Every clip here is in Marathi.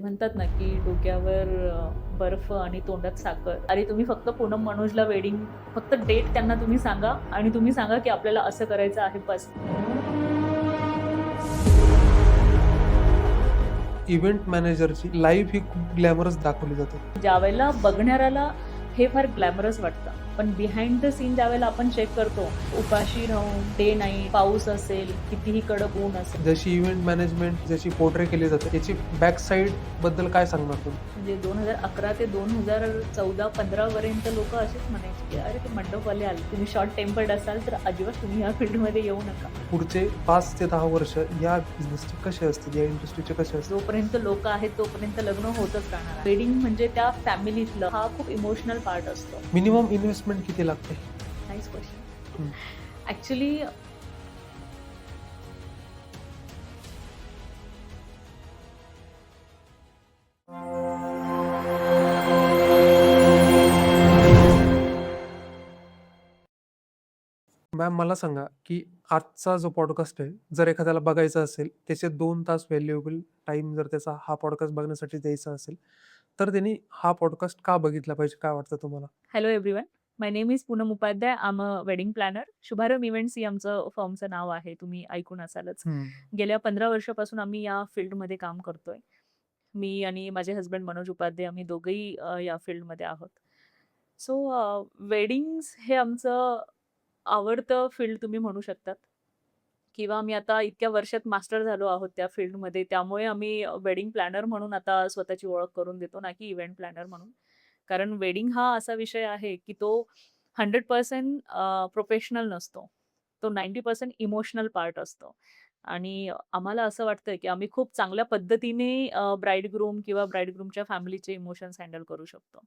म्हणतात ना, की डोक्यावर बर्फ आणि तोंडात साखर. अरे, तुम्ही फक्त पूनम मनोजला वेडिंग फक्त डेट त्यांना तुम्ही सांगा आणि तुम्ही सांगा, की आपल्याला असं करायचं आहे बस. इव्हेंट मॅनेजरची लाईफ ही खूप ग्लॅमरस दाखवली जाते. ज्यावेळेला बघणाऱ्याला हे फार ग्लॅमरस वाटतं. पण बिहाइंड द सीन ज्यावेळेला आपण चेक करतो, उपाशी राहून, डे नाईट, पाऊस असेल, कितीही कडक ऊन असेल. जशी इव्हेंट मॅनेजमेंट जशी पोर्ट्रे केली जाते त्याची बॅक साईड बद्दल काय सांगणार तुम्ही? म्हणजे 2011 ते 2014-15 पर्यंत लोकं असेच म्हणायचे, की "अरे, ते मंडपवाले आले. तुम्ही शॉर्ट टेम्पर्ड असाल, तर अजिबात तुम्ही या फील्डमध्ये येऊ नका." पुढचे 5 ते 10 वर्ष या बिझनेसचे कसे असतील, या इंडस्ट्रीचे कसे असतील? जोपर्यंत लोक आहेत तोपर्यंत लग्न होतच राहणार. वेडिंग म्हणजे त्या फॅमिलीतलं हा खूप इमोशनल पार्ट असतो. मिनिमम इन्व्हेस्टमेंट किती लागते? Nice question. हं. ऍक्च्युली मॅम मला सांगा, की आजचा जो पॉडकास्ट आहे, जर एखाद्याला बघायचा असेल, त्याचे 2 तास व्हॅल्युएबल टाईम जर त्याचा हा पॉडकास्ट बघण्यासाठी द्यायचा असेल, तर त्यांनी हा पॉडकास्ट का बघितला पाहिजे? काय वाटतं तुम्हाला? Hello everyone. My name is Poonam Upadhyay. I am a wedding planner. Shubharambh events ही आमचं फर्मचं नाव आहे. तुम्ही ऐकून असालच. हं. गेल्या 15 वर्षापासून आम्ही या फील्डमध्ये काम करतोय. मी आणि माझे हसबंड मनोज उपाध्याय आम्ही दोघंही या फील्डमध्ये आहोत. सो वेडिंग्स हे आमचं आवडतं फील्ड तुम्ही म्हणू शकतात. किंवा आम्ही आता इतक्या वर्षात मास्टर झालो आहोत त्या फील्डमध्ये. त्यामुळे आम्ही वेडिंग प्लॅनर म्हणून आता स्वतःची ओळख करून देतो, ना की इव्हेंट प्लॅनर म्हणून. कारण वेडिंग हा असा विषय आहे, की तो 100% प्रोफेशनल नसतो. तो 90% इमोशनल पार्ट असतो. आणि आम्हाला असं वाटतंय, की आम्ही खूप चांगल्या पद्धतीने ब्राईडग्रूम किंवा ब्राईडग्रूमच्या फॅमिलीचे इमोशन्स हँडल करू शकतो.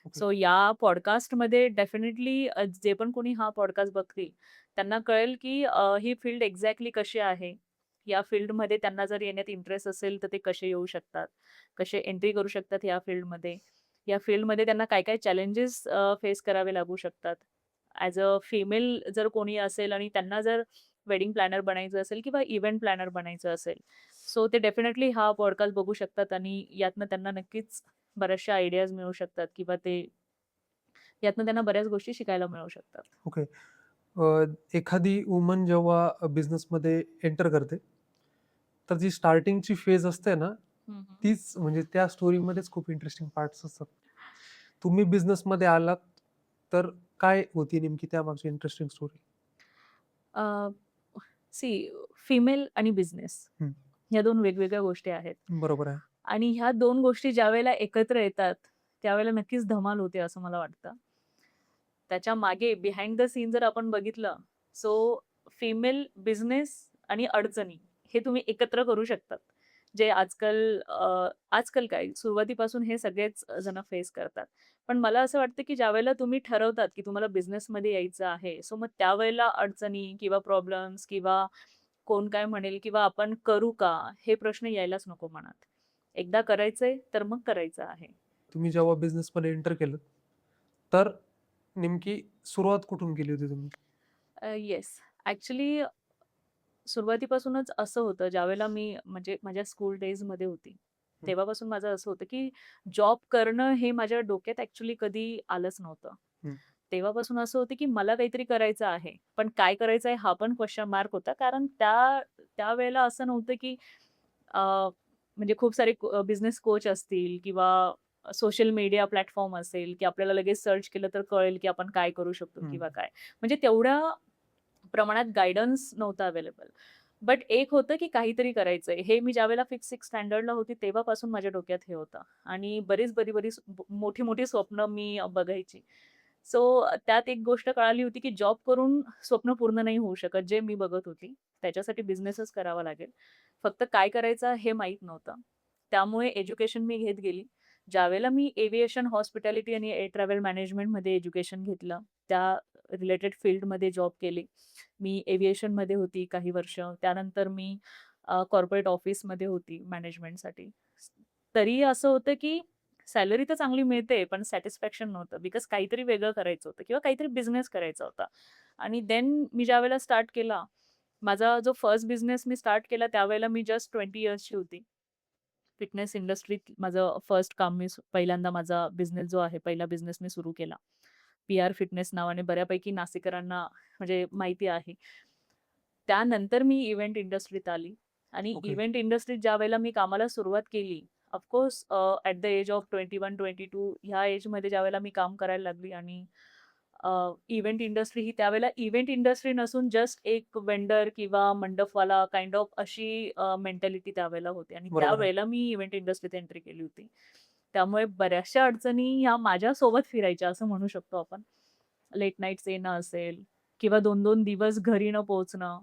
ओके. सो या पॉडकास्टमध्ये डेफिनिटली जे पण कोणी हा पॉडकास्ट बघतील, त्यांना कळेल की ही फील्ड एक्झॅक्टली कशी आहे. या फील्डमध्ये त्यांना जर येण्यात इंटरेस्ट असेल, तर ते कसे येऊ शकतात, कसे एंट्री करू शकतात या फील्डमध्ये. या फील्डमध्ये त्यांना काय-काय चॅलेंजेस फेस करावे लागू शकतात. ॲज अ फिमेल जर कोणी असेल आणि त्यांना जर वेडिंग प्लॅनर बनायचं असेल किंवा इव्हेंट प्लॅनर बनायचं असेल, सो ते डेफिनिटली हा पॉडकास्ट बघू शकतात आणि यातनं त्यांना नक्कीच बऱ्याचशा आयडियाज मिळू शकतात किंवा ते यातनं त्यांना बऱ्याच गोष्टी शिकायला मिळू शकतात. ओके. एखादी वुमन जेव्हा बिझनेसमध्ये एंटर करते, तर जी स्टार्टिंगची फेज असते ना, हं, हं. तीच म्हणजे त्या स्टोरीमध्येच खूप इंटरेस्टिंग पार्ट्स असतात. तुम्ही बिझनेसमध्ये आलात, तर काय होती नेमकी त्यामागची इंटरेस्टिंग स्टोरी? सी फिमेल आणि बिझनेस हं, ह्या 2 वेगवेगळ्या गोष्टी आहेत. बरोबर आहे. आणि ह्या 2 गोष्टी ज्यावेळेला एकत्र येतात, त्यावेळेला नक्कीच धमाल होते असं मला वाटतं. त्याच्या मागे बिहाइंड द सीन जर आपण बघितलं, सो फिमेल बिझनेस आणि अडचणी हे तुम्ही एकत्र करू शकतात. जे आजकाल काय सुरुवातीपासून हे सगळेच जण फेस करतात. पण मला असं वाटतं, की ज्यावेळेला तुम्ही ठरवतात, की तुम्हाला बिझनेसमध्ये यायचं आहे, सो मग त्यावेळेला अडचणी किंवा प्रॉब्लेम्स किंवा कोण काय म्हणेल किंवा आपण करू का? हे प्रश्न यायलाच नको मनात. एकदा करायचंय, तर मग करायचं आहे. तुम्ही जेव्हा बिझनेसमध्ये एंटर केलंत, तर नेमकी सुरुवात कुठून केली होती तुम्ही? येस. ॲक्चुअली सुरुवातीपासूनच असं होतं, ज्यावेळेला मी म्हणजे माझ्या स्कूल डेजमध्ये होती. हं, तेव्हापासून माझं असं होतं, की जॉब करणं हे माझ्या डोक्यात ॲक्चुअली कधी आलंच नव्हतं. हं. तेव्हापासून असं होतं, की मला काहीतरी करायचं आहे. पण काय करायचं आहे हा पण क्वेशन मार्क होता. कारण त्यावेळेला असं नव्हतं, की अ, म्हणजे खूप सारे बिझनेस कोच असतील किंवा सोशल मीडिया प्लॅटफॉर्म असेल, की आपल्याला लगेच सर्च केलं तर कळेल, की आपण काय करू शकतो हं. किंवा काय. म्हणजे तेवढ्या प्रमाणात गाईडन्स नव्हता अवेलेबल. बट एक होतं, की काहीतरी करायचंय. हे मी ज्यावेळेला फिफ्थ, सिक्स्थ स्टँडर्डला होती तेव्हापासून माझ्या डोक्यात हे होतं आणि बरीच मोठी-मोठी स्वप्न मी बघायची. सो त्यात एक गोष्ट कळाली होती, की जॉब करून स्वप्न पूर्ण नाही होऊ शकत, जे मी बघत होती. त्याच्यासाठी बिझनेसच करावा लागेल. फक्त काय करायचं हे माहीत नव्हतं. त्यामुळे एज्युकेशन मी घेत गेली. ज्यावेळेला मी एव्हिएशन, हॉस्पिटॅलिटी आणि एअर ट्रॅव्हल मॅनेजमेंटमध्ये एज्युकेशन घेतलं, त्या रिलेटेड फील्डमध्ये जॉब केली. मी एव्हिएशनमध्ये होती काही वर्ष. त्यानंतर मी कॉर्पोरेट ऑफिसमध्ये होती मॅनेजमेंटसाठी. तरी असं होतं, की सॅलरी तर चांगली मिळते, पण सॅटिस्फॅक्शन नव्हतं. बिकॉज काहीतरी वेगळं करायचं होतं किंवा काहीतरी बिझनेस करायचा होता. आणि देन मी ज्यावेळेला स्टार्ट केला, माझा जो फर्स्ट बिझनेस मी स्टार्ट केला त्यावेळेला मी जस्ट 20 इयर्सची होती. फिटनेस इंडस्ट्रीत माझं फर्स्ट काम पहिल्यांदा माझा बिझनेस जो आहे, पहिला बिझनेस मी सुरू केला. पी-आर फिटनेस नावाने बऱ्यापैकी नाशिककरांना म्हणजे माहिती आहे. त्यानंतर मी इव्हेंट इंडस्ट्रीत आली आणि ओके. इव्हेंट इंडस्ट्रीत ज्यावेळेला मी कामाला सुरुवात केली, of course at the age of 21-22 ह्या एजमध्ये ज्यावेळेला मी काम करायला लागली आणि इव्हेंट इंडस्ट्री ही त्यावेळेला इव्हेंट इंडस्ट्री नसून जस्ट एक वेंडर किंवा मंडपवाला काइंड ऑफ अशी मेंटॅलिटी त्यावेळेला होती आणि बरोबर आहे. त्यावेळेला मी इव्हेंट इंडस्ट्रीत एंट्री केली होती. त्यामुळे बऱ्याचशा अडचणी ह्या माझ्यासोबत फिरायच्या असं म्हणू शकतो आपण. लेट नाईट्स येणं असेल किंवा 2-2 दिवस घरी न पोहोचणं.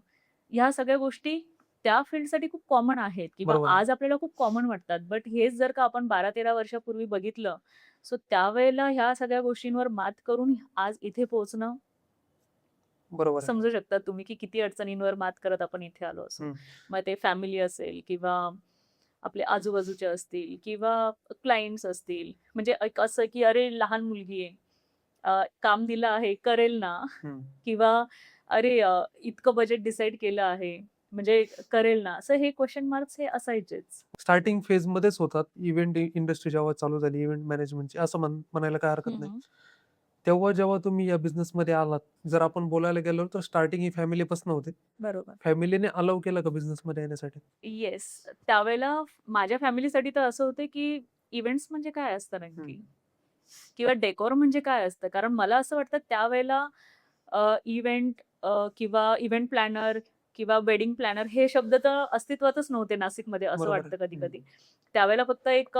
ह्या सगळ्या गोष्टी त्या फील्डसाठी खूप कॉमन आहेत किंवा बरोबर आहे. आज आपल्याला खूप कॉमन वाटतात. बट हेच जर का आपण 12-13 वर्षापूर्वी बघितलं, सो त्यावेळेला ह्या सगळ्या गोष्टींवर मात करून आज इथे पोहोचणं बरोबर आहे. समजू शकता तुम्ही, की किती अडचणींवर मात करत आपण इथे आलो असू. हं. मग ते फॅमिली असेल किंवा आपले आजूबाजूचे असतील किंवा क्लायंट्स असतील. म्हणजे एक असं, की अरे लहान मुलगी आहे, काम दिलं आहे, करेल ना? हं. किंवा अरे इतकं बजेट डिसाईड केलं आहे, म्हणजे करेल ना? असं हे क्वेशन मार्क्स हे असायचेच. स्टार्टिंग फेजमध्येच होतात. इव्हेंट इंडस्ट्री जेव्हा चालू झाली, इव्हेंट मॅनेजमेंटची असं म्हणायला काही हरकत नाही. हं, तेव्हा जेव्हा तुम्ही या बिझनेसमध्ये आलात, जर आपण बोलायला गेलो तर स्टार्टिंग ही फॅमिलीपासून होते. बरोबर. फॅमिलीने अलाऊ केलं का बिझनेसमध्ये येण्यासाठी? येस. त्यावेळेला माझ्या फॅमिलीसाठी तर असं होतं, की इव्हेंट्स म्हणजे काय असतं हं. नक्की? किंवा डेकोर म्हणजे काय असतं? कारण मला असं वाटतं त्यावेळेला इव्हेंट किंवा इव्हेंट प्लॅनर किंवा वेडिंग प्लॅनर हे शब्द तर अस्तित्वातच नव्हते नाशिकमध्ये असं बरोबर आहे. वाटतं हं. कधी-कधी. त्यावेळेला फक्त एक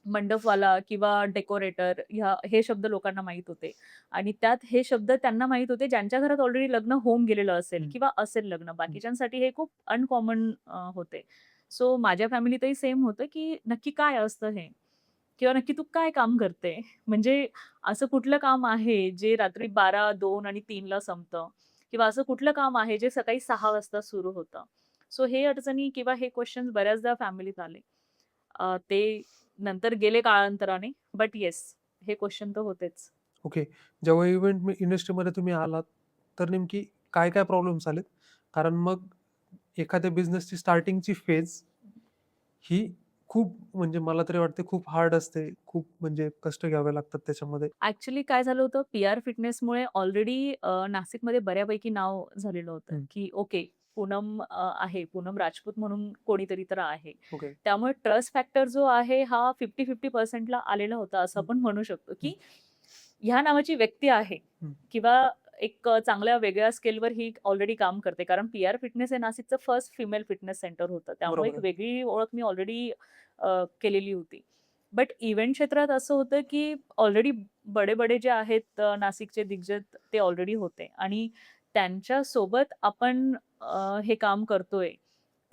मंडपवाला किंवा डेकोरेटर हे शब्द लोकांना माहीत होते आणि त्यात हे शब्द त्यांना माहीत होते ज्यांच्या घरात ऑलरेडी लग्न होऊन गेलेलं असेल हं. किंवा असेल लग्न. हं. बाकीच्यांसाठी हे खूप अनकॉमन होते. सो माझ्या फॅमिलीतही सेम होतं, की नक्की काय असतं हे? किंवा नक्की तू काय काम करते? म्हणजे असं कुठलं काम आहे जे रात्री 12, 2 आणि 3 ला संपतं? किंवा असं कुठलं काम आहे जे सकाळी 6 वाजता सुरू होतं? सो हे अडचणी किंवा हे क्वेशन्स बऱ्याचदा फॅमिलीत आले. ते नंतर गेले काळांतराने. बट येस, हे क्वेशन तर होतेच. ओके. जेव्हा इव्हेंट इंडस्ट्रीमध्ये तुम्ही आलात, तर नेमकी काय प्रॉब्लेम्स आलेत? कारण मग एखाद्या बिझनेसची स्टार्टिंगची फेज ही खूप म्हणजे मला तरी वाटते खूप हार्ड असते. खूप म्हणजे कष्ट घ्यावे लागतात त्याच्यामध्ये. ॲक्चुअली काय झालं होतं, पी-आर फिटनेसमुळे ऑलरेडी नाशिकमध्ये बऱ्यापैकी नाव झालेलं होतं, हं. की ओके पूनम आहे. पूनम राजपूत म्हणून कोणीतरी तर आहे. ओके. त्यामुळे ट्रस्ट फॅक्टर जो आहे हा 50-50% ला आलेला होता असं हं. आपण म्हणू शकतो, हं. की ह्या नावाची व्यक्ती आहे हं. किंवा एक चांगल्या वेगळ्या स्केलवर ही ऑलरेडी काम करते. कारण पी-आर फिटनेस हे नाशिकचं फर्स्ट फिमेल फिटनेस सेंटर होतं. त्यामुळे बरोबर एक आहे. वेगळी ओळख मी ऑलरेडी केलेली होती. बट इव्हेंट क्षेत्रात असं होतं, की ऑलरेडी बडे-बडे जे आहेत नाशिकचे दिग्गज ते ऑलरेडी होते आणि त्यांच्यासोबत आपण हे काम करतोय.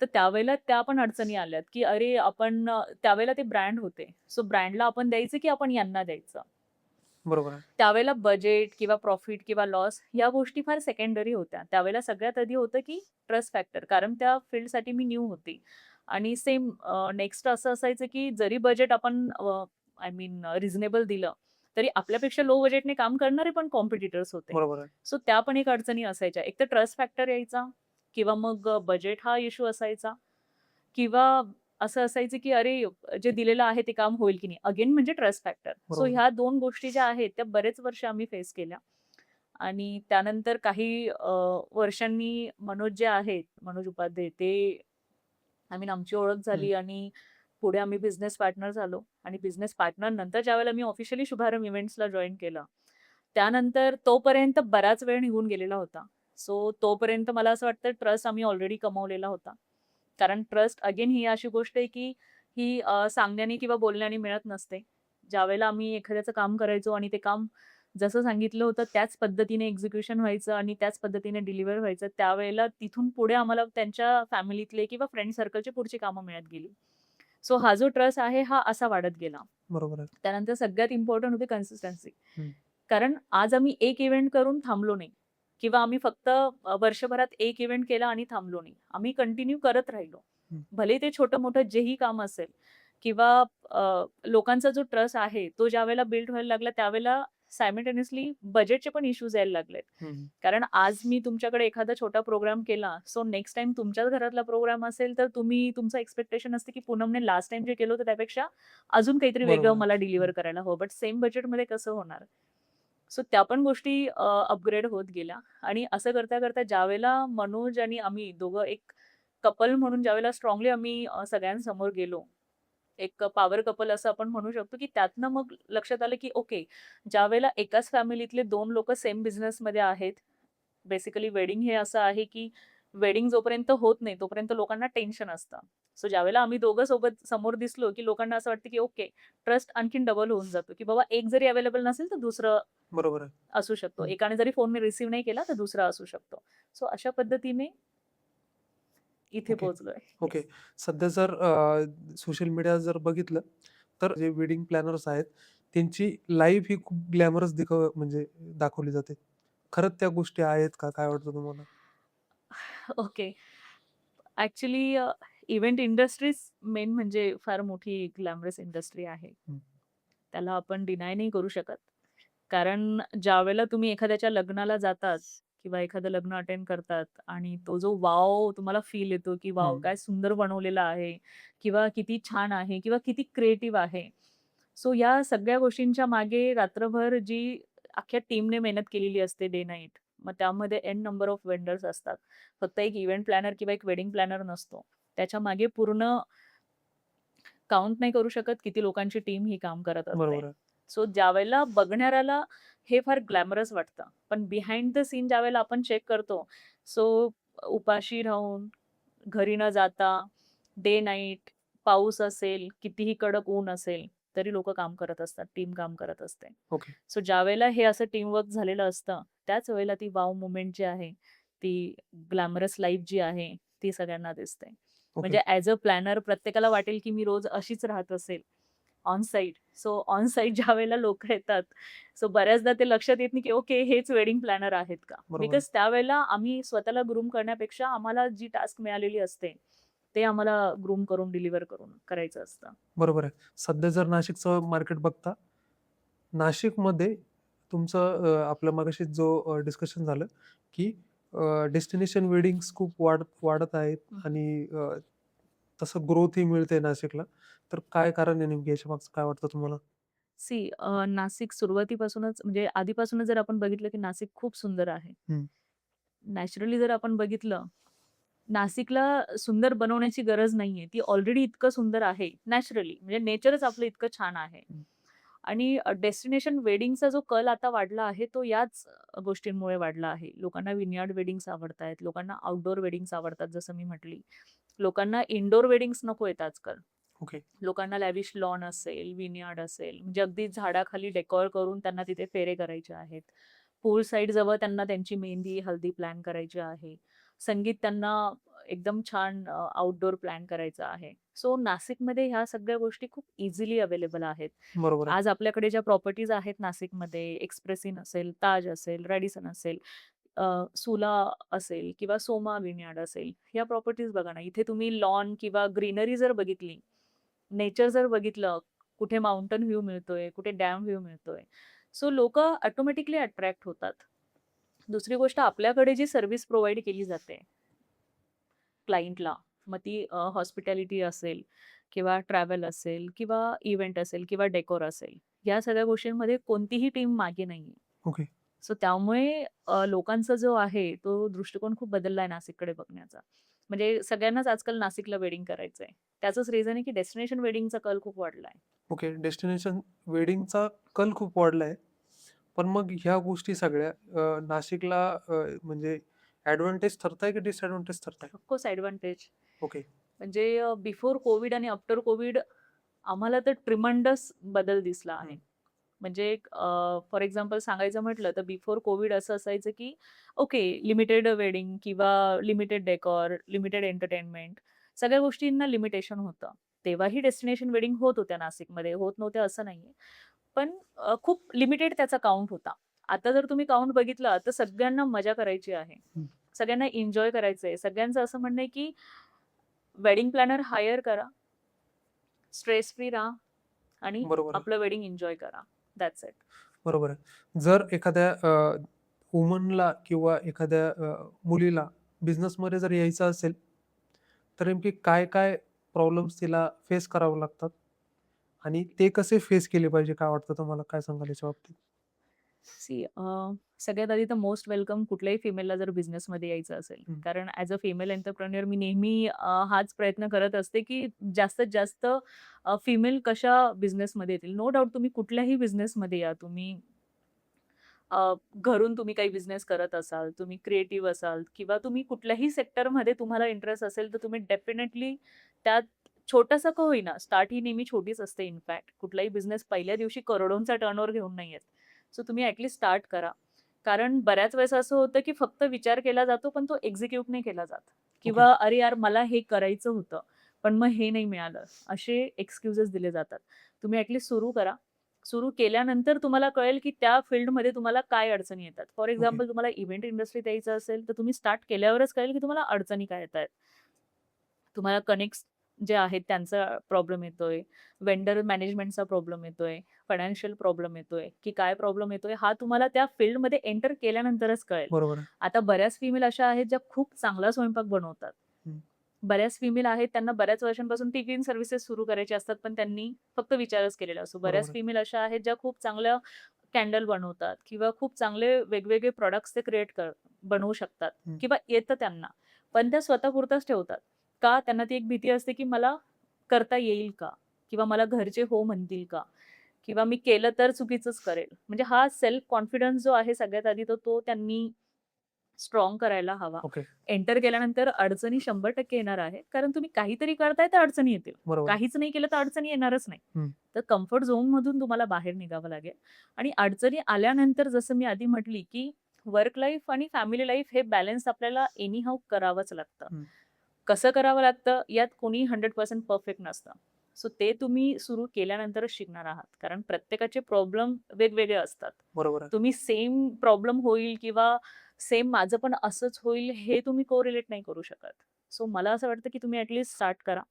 तर त्यावेळेला त्या पण अडचणी आल्यात, की अरे आपण त्यावेळेला ते ब्रँड होते. सो ब्रँडला आपण द्यायचं, की आपण यांना द्यायचं? बरोबर आहे. त्यावेळेला बजेट किंवा प्रॉफिट किंवा लॉस या गोष्टी फार सेकंडरी होत्या. त्यावेळेला सगळ्यात आधी होतं, की ट्रस्ट फॅक्टर कारण त्या फील्डसाठी मी न्यू होती. आणि सेम नेक्स्ट असं असायचं, की जरी बजेट आपण आय मीन रिझनेबल दिलं, तरी आपल्यापेक्षा लो बजेटने काम करणारे पण कॉम्पिटिटर्स होते. बरोबर आहे. सो त्या पण एक अडचणी असायच्या. एक तर ट्रस्ट फॅक्टर यायचा किंवा मग बजेट हा इश्यू असायचा किंवा असं असायचं, की अरे जे दिलेलं आहे ते काम होईल की नाही? अगेन म्हणजे ट्रस्ट फॅक्टर. सो बरोबर आहे. ह्या 2 गोष्टी ज्या आहेत त्या बरेच वर्ष आम्ही फेस केल्या. आणि त्यानंतर काही वर्षांनी मनोज जे आहेत, मनोज उपाध्ये ते आय मीन आमची ओळख हं. झाली आणि पुढे आम्ही बिझनेस पार्टनर झालो आणि बिझनेस पार्टनर नंतर ज्यावेळेला मी ऑफिशियली शुभारंभ इव्हेंट्सला जॉइन केलं, त्यानंतर तोपर्यंत बराच वेळ निघून गेलेला होता. सो तोपर्यंत मला असं वाटतं ट्रस्ट आम्ही ऑलरेडी कमावलेला होता. कारण ट्रस्ट अगेन ही अशी गोष्ट आहे, की ही सांगण्याने किंवा बोलण्याने मिळत नसते. ज्यावेळेला आम्ही एखाद्याचं काम करायचो आणि ते काम जसं सांगितलं होतं त्याच पद्धतीने एक्झिक्युशन व्हायचं आणि त्याच पद्धतीने डिलिव्हर व्हायचं. त्यावेळेला तिथून पुढे आम्हाला त्यांच्या फॅमिलीतले किंवा फ्रेंड सर्कलची पुढची कामं मिळत गेली. सो हा जो ट्रस्ट आहे हा असा वाढत गेला. बरोबर आहे. त्यानंतर सगळ्यात इम्पोर्टंट होती कन्सिस्टन्सी. हं. कारण आज आम्ही एक इव्हेंट करून थांबलो नाही किंवा आम्ही फक्त वर्षभरात एक इव्हेंट केला आणि थांबलो नाही. आम्ही कंटिन्यू करत राहिलो. हं. भले ते छोटं-मोठं जेही काम असेल किंवा लोकांचा जो ट्रस्ट आहे, तो ज्यावेळेला बिल्ड व्हायला लागला त्यावेळेला सायमल्टेनियसली बजेटचे पण इश्यूज यायला लागलेत. हं. कारण आज मी तुमच्याकडे एखादा छोटा प्रोग्राम केला, सो नेक्स्ट टाईम तुमच्याच घरातला प्रोग्राम असेल, तर तुमचं एक्स्पेक्टेशन असते, की पूनमने लास्ट टाईम जे केलं होतं त्यापेक्षा अजून काहीतरी वेगळं बरोबर आहे. मला हं. डिलिव्हर करायला हवं. बट सेम बजेटमध्ये कसं होणार? सो त्या पण गोष्टी अपग्रेड होत गेल्या आणि असं करता-करता ज्यावेळेला मनोज आणि आम्ही दोघं एक कपल म्हणून ज्यावेळेला स्ट्राँगली आम्ही सगळ्यांसमोर गेलो. एक पॉवर कपल असं आपण म्हणू शकतो, की त्यातनं मग लक्षात आलं, की ओके, ज्यावेळेला एकाच फॅमिलीतले 2 लोकं सेम बिझनेसमध्ये आहेत. बेसिकली वेडिंग हे असं आहे, की वेडिंग जोपर्यंत होत नाही, तोपर्यंत लोकांना टेन्शन असतं. सो ज्यावेळेला आम्ही दोघं सोबत समोर दिसलो, की लोकांना असं वाटतं, की ओके, ट्रस्ट आणखीन डबल होऊन जातो, की बाबा एक जरी अवेलेबल नसेल, तर दुसरं बरोबर आहे. असू शकतो. हं. एकाने जरी फोन रिसीव्ह नाही केला, तर दुसरा असू शकतो. सो अशा पद्धतीने इथे ओके. पोहोचलोय. ओके. येस. सध्या जर सोशल मीडिया जर बघितलं, तर जे वेडिंग प्लॅनर्स आहेत, त्यांची लाईफ ही खूप ग्लॅमरस म्हणजे दाखवली जाते. खरंच त्या गोष्टी आहेत का? काय वाटतं तुम्हाला? ओके. ॲक्चुअली इव्हेंट इंडस्ट्रीच मेन म्हणजे फार मोठी ग्लॅमरस इंडस्ट्री आहे. हं. त्याला आपण डिनाय नाही करू शकत. कारण ज्यावेळेला तुम्ही एखाद्याच्या लग्नाला जातात किंवा एखादं लग्न अटेंड करतात आणि तो जो वॉव तुम्हाला फील येतो, की वॉव हं. काय सुंदर बनवलेलं आहे किंवा किती छान आहे किंवा किती क्रिएटिव्ह आहे. सो या सगळ्या गोष्टींच्या मागे रात्रभर जी अख्ख्या टीमने मेहनत केलेली असते डे नाईट. मग त्यामध्ये एन नंबर ऑफ वेंडर्स असतात. फक्त एक इव्हेंट प्लॅनर किंवा एक वेडिंग प्लॅनर नसतो. त्याच्यामागे पूर्ण काउंट नाही करू शकत किती लोकांची टीम ही काम करत असते. बरोबर आहे. सो ज्यावेळेला बघणाऱ्याला हे फार ग्लॅमरस वाटतं. पण बिहाइंड द सीन ज्यावेळेला आपण चेक करतो, सो उपाशी राहून, घरी न जाता, डे नाईट, पाऊस असेल, कितीही कडक ऊन असेल, तरी लोकं काम करत असतात, टीम काम करत असते. ओके. सो ज्यावेळेला हे असं टीमवर्क झालेलं असतं, त्याच वेळेला ती वॉव मोमेंट जी आहे, ती ग्लॅमरस लाईफ जी आहे, ती सगळ्यांना दिसते. ओके. म्हणजे ॲज अ प्लॅनर प्रत्येकाला वाटेल, की मी रोज अशीच राहत असेल on site. So on site ज्यावेळेला लोकं येतात, सो बऱ्याचदा ते लक्षात येत नाही, की ओके हेच वेडिंग प्लॅनर आहेत का? बरोबर आहे. बिकॉज त्यावेळेला आम्ही स्वतःला ग्रूम करण्यापेक्षा आम्हाला जी टास्क मिळालेली असते, ते आम्हाला ग्रूम करून डिलिव्हर करून करायचं असतं. बरोबर आहे. सध्या जर नाशिकचं मार्केट बघता, नाशिकमध्ये तुमचं आपलं मगाशी जो डिस्कशन झालं, की डेस्टिनेशन वेडिंग्स खूप वाढत आहेत हं. आणि तसं ग्रोथही मिळते नाशिकला. तर काय कारण आहे नेमकी याच्यामागचं काय वाटतं तुम्हाला? नाशिक सुरुवातीपासूनच म्हणजे आधीपासूनच जर आपण बघितलं, की नाशिक खूप सुंदर आहे. हं. नॅचरली जर आपण बघितलं, नाशिकला सुंदर बनवण्याची गरज नाहीये. ती ऑलरेडी इतकं सुंदर आहे नॅचरली. म्हणजे नेचरच आपलं इतकं छान आहे. हं. आणि डेस्टिनेशन वेडिंगचा जो कल आता वाढला आहे, तो याच गोष्टींमुळे वाढला आहे. लोकांना विनयार्ड वेडिंग्स आवडतायत. लोकांना आउटडोअर वेडिंग्स आवडतात, जसं मी म्हटली. लोकांना इनडोअर वेडिंग्स नको आहेत आजकाल. ओके. लोकांना लॅविश लॉन असेल, विनयार्ड असेल, म्हणजे अगदी झाडाखाली डेकॉर करून त्यांना तिथे फेरे करायचे आहेत. पूल साइड जवळ त्यांना त्यांची मेहंदी, हल्दी प्लॅन करायची आहे. संगीत त्यांना एकदम छान आउटडोअर प्लॅन करायचं आहे. सो नाशिकमध्ये ह्या सगळ्या गोष्टी खूप इझिली अवेलेबल आहेत. बरोबर आहे. आज आपल्याकडे ज्या प्रॉपर्टीज आहेत नाशिकमध्ये, एक्सप्रेस इन असेल, ताज असेल, रॅडिसन असेल, सुला असेल किंवा सोमा विनयार्ड असेल, ह्या प्रॉपर्टीज बघा ना, इथे तुम्ही लॉन किंवा ग्रीनरी जर बघितली, नेचर जर बघितलं, कुठे माउंटन व्ह्यू मिळतोय, कुठे डॅम व्ह्यू मिळतोय. सो लोकं ऑटोमॅटिकली अट्रॅक्ट होतात. दुसरी गोष्ट आपल्याकडे जी सर्व्हिस प्रोव्हाईड केली जाते क्लायंटला, मग ती हॉस्पिटॅलिटी असेल किंवा ट्रॅव्हल असेल किंवा इव्हेंट असेल किंवा डेकोर असेल. या सगळ्या गोष्टींमध्ये कोणतीही टीम मागे नाहीये. ओके. सो त्यामुळे लोकांचा जो आहे तो दृष्टिकोन खूप बदलला आहे नाशिककडे बघण्याचा. म्हणजे सगळ्यांनाच आजकाल नाशिकला वेडिंग करायचंय. त्याचंच रिझन आहे की डेस्टिनेशन वेडिंगचा कल खूप वाढलाय. ओके. डेस्टिनेशन वेडिंगचा कल खूप वाढला आहे. पण मग ह्या गोष्टी सगळ्या नाशिकला म्हणजे ॲडव्हांटेज ठरताय की डिसॲडव्हांटेज ठरताय? Of course advantage. ओके. म्हणजे बिफोर कोविड आणि आफ्टर कोविड आम्हाला तर ट्रिमंडस बदल दिसला आहे. हं. म्हणजे फॉर एक्झाम्पल सांगायचं म्हटलं तर बिफोर कोविड असं असायचं की ओके लिमिटेड वेडिंग किंवा लिमिटेड डेकॉर, लिमिटेड एंटरटेनमेंट सगळ्या गोष्टींना लिमिटेशन होतं. तेव्हाही डेस्टिनेशन वेडिंग होत होत्या नाशिकमध्ये, होत नव्हत्या असं नाहीये. पण खूप लिमिटेड त्याचा काउंट होता. आता जर तुम्ही काउंट बघितला तर सगळ्यांना मजा करायची आहे. हं. सगळ्यांना एन्जॉय करायचंय. सगळ्यांचं असं म्हणणं आहे की वेडिंग प्लॅनर हायर करा, स्ट्रेस फ्री राहा आणि बरोबर आहे. आपलं वेडिंग एन्जॉय करा. That's it. बरोबर आहे. जर एखाद्या वुमनला किंवा एखाद्या मुलीला बिझनेसमध्ये जर यायचं असेल, तर नेमकी काय-काय प्रॉब्लेम्स तिला फेस करावे लागतात? आणि ते कसे फेस केले पाहिजे? काय वाटतं तुम्हाला? काय सांगाल याच्या बाबतीत? सी सगळ्यात आधी तर मोस्ट वेलकम कुठल्याही फिमेलला जर बिझनेसमध्ये यायचं असेल. हं. कारण ॲज अ फिमेल एंटरप्रेन्युअर मी नेहमी हाच प्रयत्न करत असते, की जास्तीत जास्त फिमेल कशा बिझनेसमध्ये येतील. नो डाउट तुम्ही कुठल्याही बिझनेसमध्ये या. तुम्ही घरून तुम्ही काही बिझनेस करत असाल, तुम्ही क्रिएटिव्ह असाल किंवा तुम्ही कुठल्याही सेक्टरमध्ये तुम्हाला इंटरेस्ट असेल, तर तुम्ही डेफिनेटली त्यात छोटंसं का होईना, स्टार्ट ही नेहमी छोटीच असते इनफॅक्ट. कुठलाही बिझनेस पहिल्या दिवशी करोडोंचा टर्नओव्हर घेऊन नाही येत. सो तुम्ही स्टार्ट करा. कारण बऱ्याच वेळेस असं होतं, की फक्त विचार केला जातो, पण तो एक्झिक्यूट नाही केला जात ओके. किंवा "अरे यार, मला हे करायचं होतं, पण मग हे नाही मिळालं." असे एक्सक्यूजेस दिले जातात. तुम्ही सुरू करा. सुरू केल्यानंतर तुम्हाला कळेल, की त्या फील्डमध्ये तुम्हाला काय अडचणी येतात. For okay. एक्झाम्पल तुम्हाला इव्हेंट इंडस्ट्रीत यायचं असेल, तर तुम्ही स्टार्ट केल्यावरच कळेल, की तुम्हाला अडचणी काय येतायत. तुम्हाला कनेक्ट्स जे आहेत त्यांचा प्रॉब्लेम येतोय, व्हेंडर मॅनेजमेंटचा प्रॉब्लेम येतोय, फायनान्शियल प्रॉब्लेम येतोय, की काय प्रॉब्लेम येतोय हा तुम्हाला त्या फील्डमध्ये एंटर केल्यानंतरच कळेल. बरोबर आहे. आता बऱ्याच फिमेल अशा आहेत ज्या खूप चांगला स्वयंपाक बनवतात. हं. बऱ्याच फिमेल आहेत त्यांना बऱ्याच वर्षांपासून टिफिन सर्व्हिसेस सुरू करायचे असतात, पण त्यांनी फक्त विचारच केलेला असतो. बरोबर बऱ्याच आहे. फिमेल अशा आहेत ज्या खूप चांगल्या कॅन्डल बनवतात किंवा खूप चांगले वेगवेगळे प्रॉडक्ट्स ते बनवू शकतात हं. किंवा येतं त्यांना. पण त्या स्वतःपुरतंच ठेवतात. का? त्यांना ती एक भीती असते, की मला करता येईल का? किंवा मला घरचे हो म्हणतील का? किंवा मी केलं तर चुकीचंच करेल. म्हणजे हा सेल्फ कॉन्फिडन्स जो आहे सगळ्यात आधी तो तो त्यांनी स्ट्राँग करायला हवा. ओके. एंटर केल्यानंतर अडचणी 100% येणार आहे. कारण तुम्ही काहीतरी करताय तर अडचणी येतील. बरोबर आहे. काहीच नाही केलं तर अडचणी येणारच नाही. हं. तर कम्फर्ट झोनमधून तुम्हाला बाहेर निघावं लागेल आणि अडचणी आल्यानंतर जसं मी आधी म्हटली, की वर्क लाईफ आणि फॅमिली लाईफ हे बॅलन्स आपल्याला एनी हाऊ करावंच लागतं. हं. कसं करावं लागतं यात कोणी 100% परफेक्ट नसतं. सो ते तुम्ही सुरू केल्यानंतरच शिकणार आहात. कारण प्रत्येकाचे प्रॉब्लेम वेगवेगळे असतात. बरोबर आहे. तुम्ही सेम प्रॉब्लेम होईल किंवा सेम माझं पण असंच होईल हे तुम्ही कोरिलेट नाही करू शकत. सो मला असं वाटतं, की तुम्ही स्टार्ट करा.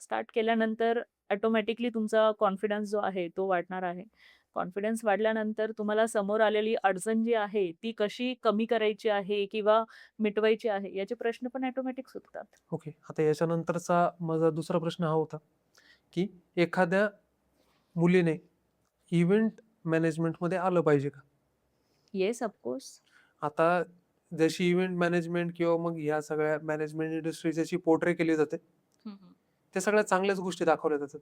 स्टार्ट केल्यानंतर ऑटोमॅटिकली तुमचा कॉन्फिडन्स जो आहे तो वाढणार आहे. कॉन्फिडन्स वाढल्यानंतर तुम्हाला समोर आलेली अडचण जी आहे ती कशी कमी करायची आहे किंवा मिटवायची आहे याचे प्रश्न पण ऑटोमॅटिक सुटतात. ओके. आता याच्यानंतरचा माझा दुसरा प्रश्न हा होता, की एखाद्या मुलीने इव्हेंट मॅनेजमेंटमध्ये आलं पाहिजे का? Yes, of course. आता जशी इव्हेंट मॅनेजमेंट किंवा मग ह्या सगळ्या मॅनेजमेंट इंडस्ट्री जशी पोर्ट्रे केली जाते, त्या सगळ्या चांगल्याच गोष्टी दाखवल्या जातात.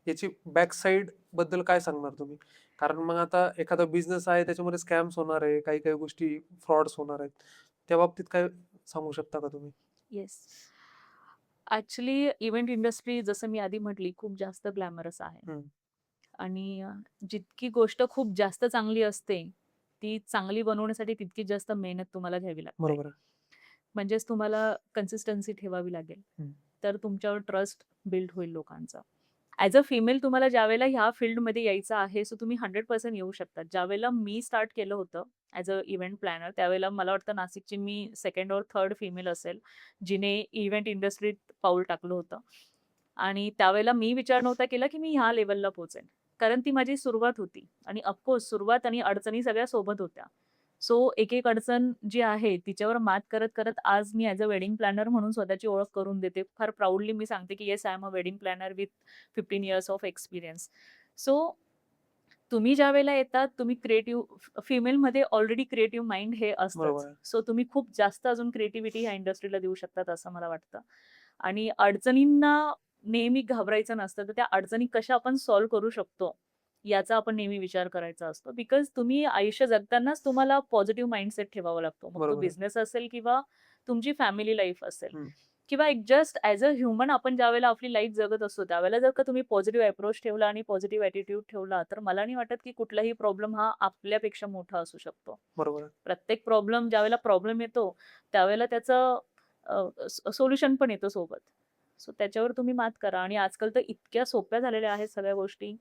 याची बॅक साइड बद्दल काय सांगणार तुम्ही? कारण मग आता एखादा बिझनेस आहे त्याच्यामध्ये स्कॅम्स होणार आहे, काही-काही गोष्टी फ्रॉड्स होणार आहेत. त्या बाबतीत काय सांगू शकता का तुम्ही? येस. ॲक्चुअली इव्हेंट इंडस्ट्री जसं मी आधी म्हटली खूप जास्त ग्लॅमरस आहे हं. आणि जितकी गोष्ट खूप जास्त चांगली असते, ती चांगली बनवण्यासाठी तितकीच जास्त मेहनत तुम्हाला घ्यावी लागते. बरोबर आहे. म्हणजेच तुम्हाला कन्सिस्टन्सी ठेवावी लागेल. हं. तर तुमच्यावर ट्रस्ट बिल्ड होईल लोकांचा. ॲज अ फिमेल तुम्हाला ज्यावेळेला ह्या फील्डमध्ये यायचं आहे, सो तुम्ही 100% येऊ शकता. ज्यावेळेला मी स्टार्ट केलं होतं ॲज अ इव्हेंट प्लॅनर, त्यावेळेला मला वाटतं नाशिकची मी 2nd और 3rd फिमेल असेल, जिने इव्हेंट इंडस्ट्रीत पाऊल टाकलं होतं. आणि त्यावेळेला मी विचार नव्हता केला, की मी ह्या लेव्हलला पोहोचेन. कारण ती माझी सुरुवात होती आणि ऑफकोर्स सुरुवात आणि अडचणी सगळ्या सोबत होत्या. सो एक-एक अडचण जी आहे तिच्यावर मात करत-करत आज मी ॲज अ वेडिंग प्लॅनर म्हणून स्वतःची ओळख करून देते. फार प्राउडली मी सांगते, की yes I am a wedding planner with 15 years of experience. So तुम्ही ज्यावेळेला येतात, तुम्ही फिमेलमध्ये ऑलरेडी क्रिएटिव्ह माइंड हे बरोबर असतंच. आहे. सो तुम्ही खूप जास्त अजून क्रिएटिव्हिटी ह्या इंडस्ट्रीला देऊ शकतात असं मला वाटतं. आणि अडचणींना नेहमी घाबरायचं नसतं. तर त्या अडचणी कशा आपण सॉल्व्ह करू शकतो, याचा आपण नेहमी विचार करायचा असतो. बिकॉज तुम्ही आयुष्य जगतानाच तुम्हाला पॉझिटिव्ह माइंडसेट ठेवावा लागतो. मग तो बरोबर आहे. बिझनेस असेल किंवा तुमची फॅमिली लाईफ असेल. हं. किंवा एक जस्ट ॲज अ ह्युमन आपण ज्यावेळेला आपली लाईफ जगत असतो, त्यावेळेला जर का तुम्ही पॉझिटिव्ह अप्रोच ठेवला आणि पॉझिटिव्ह ॲटिट्यूड ठेवला, तर मला नाही वाटत की कुठलाही प्रॉब्लेम हा आपल्यापेक्षा मोठा असू शकतो. बरोबर आहे. प्रत्येक ज्यावेळेला प्रॉब्लेम येतो, त्यावेळेला त्याचं सोल्युशन पण येतं सोबत. सो त्याच्यावर तुम्ही मात करा आणि आजकाल तर इतक्या सोप्या झालेल्या आहेत सगळ्या गोष्टी.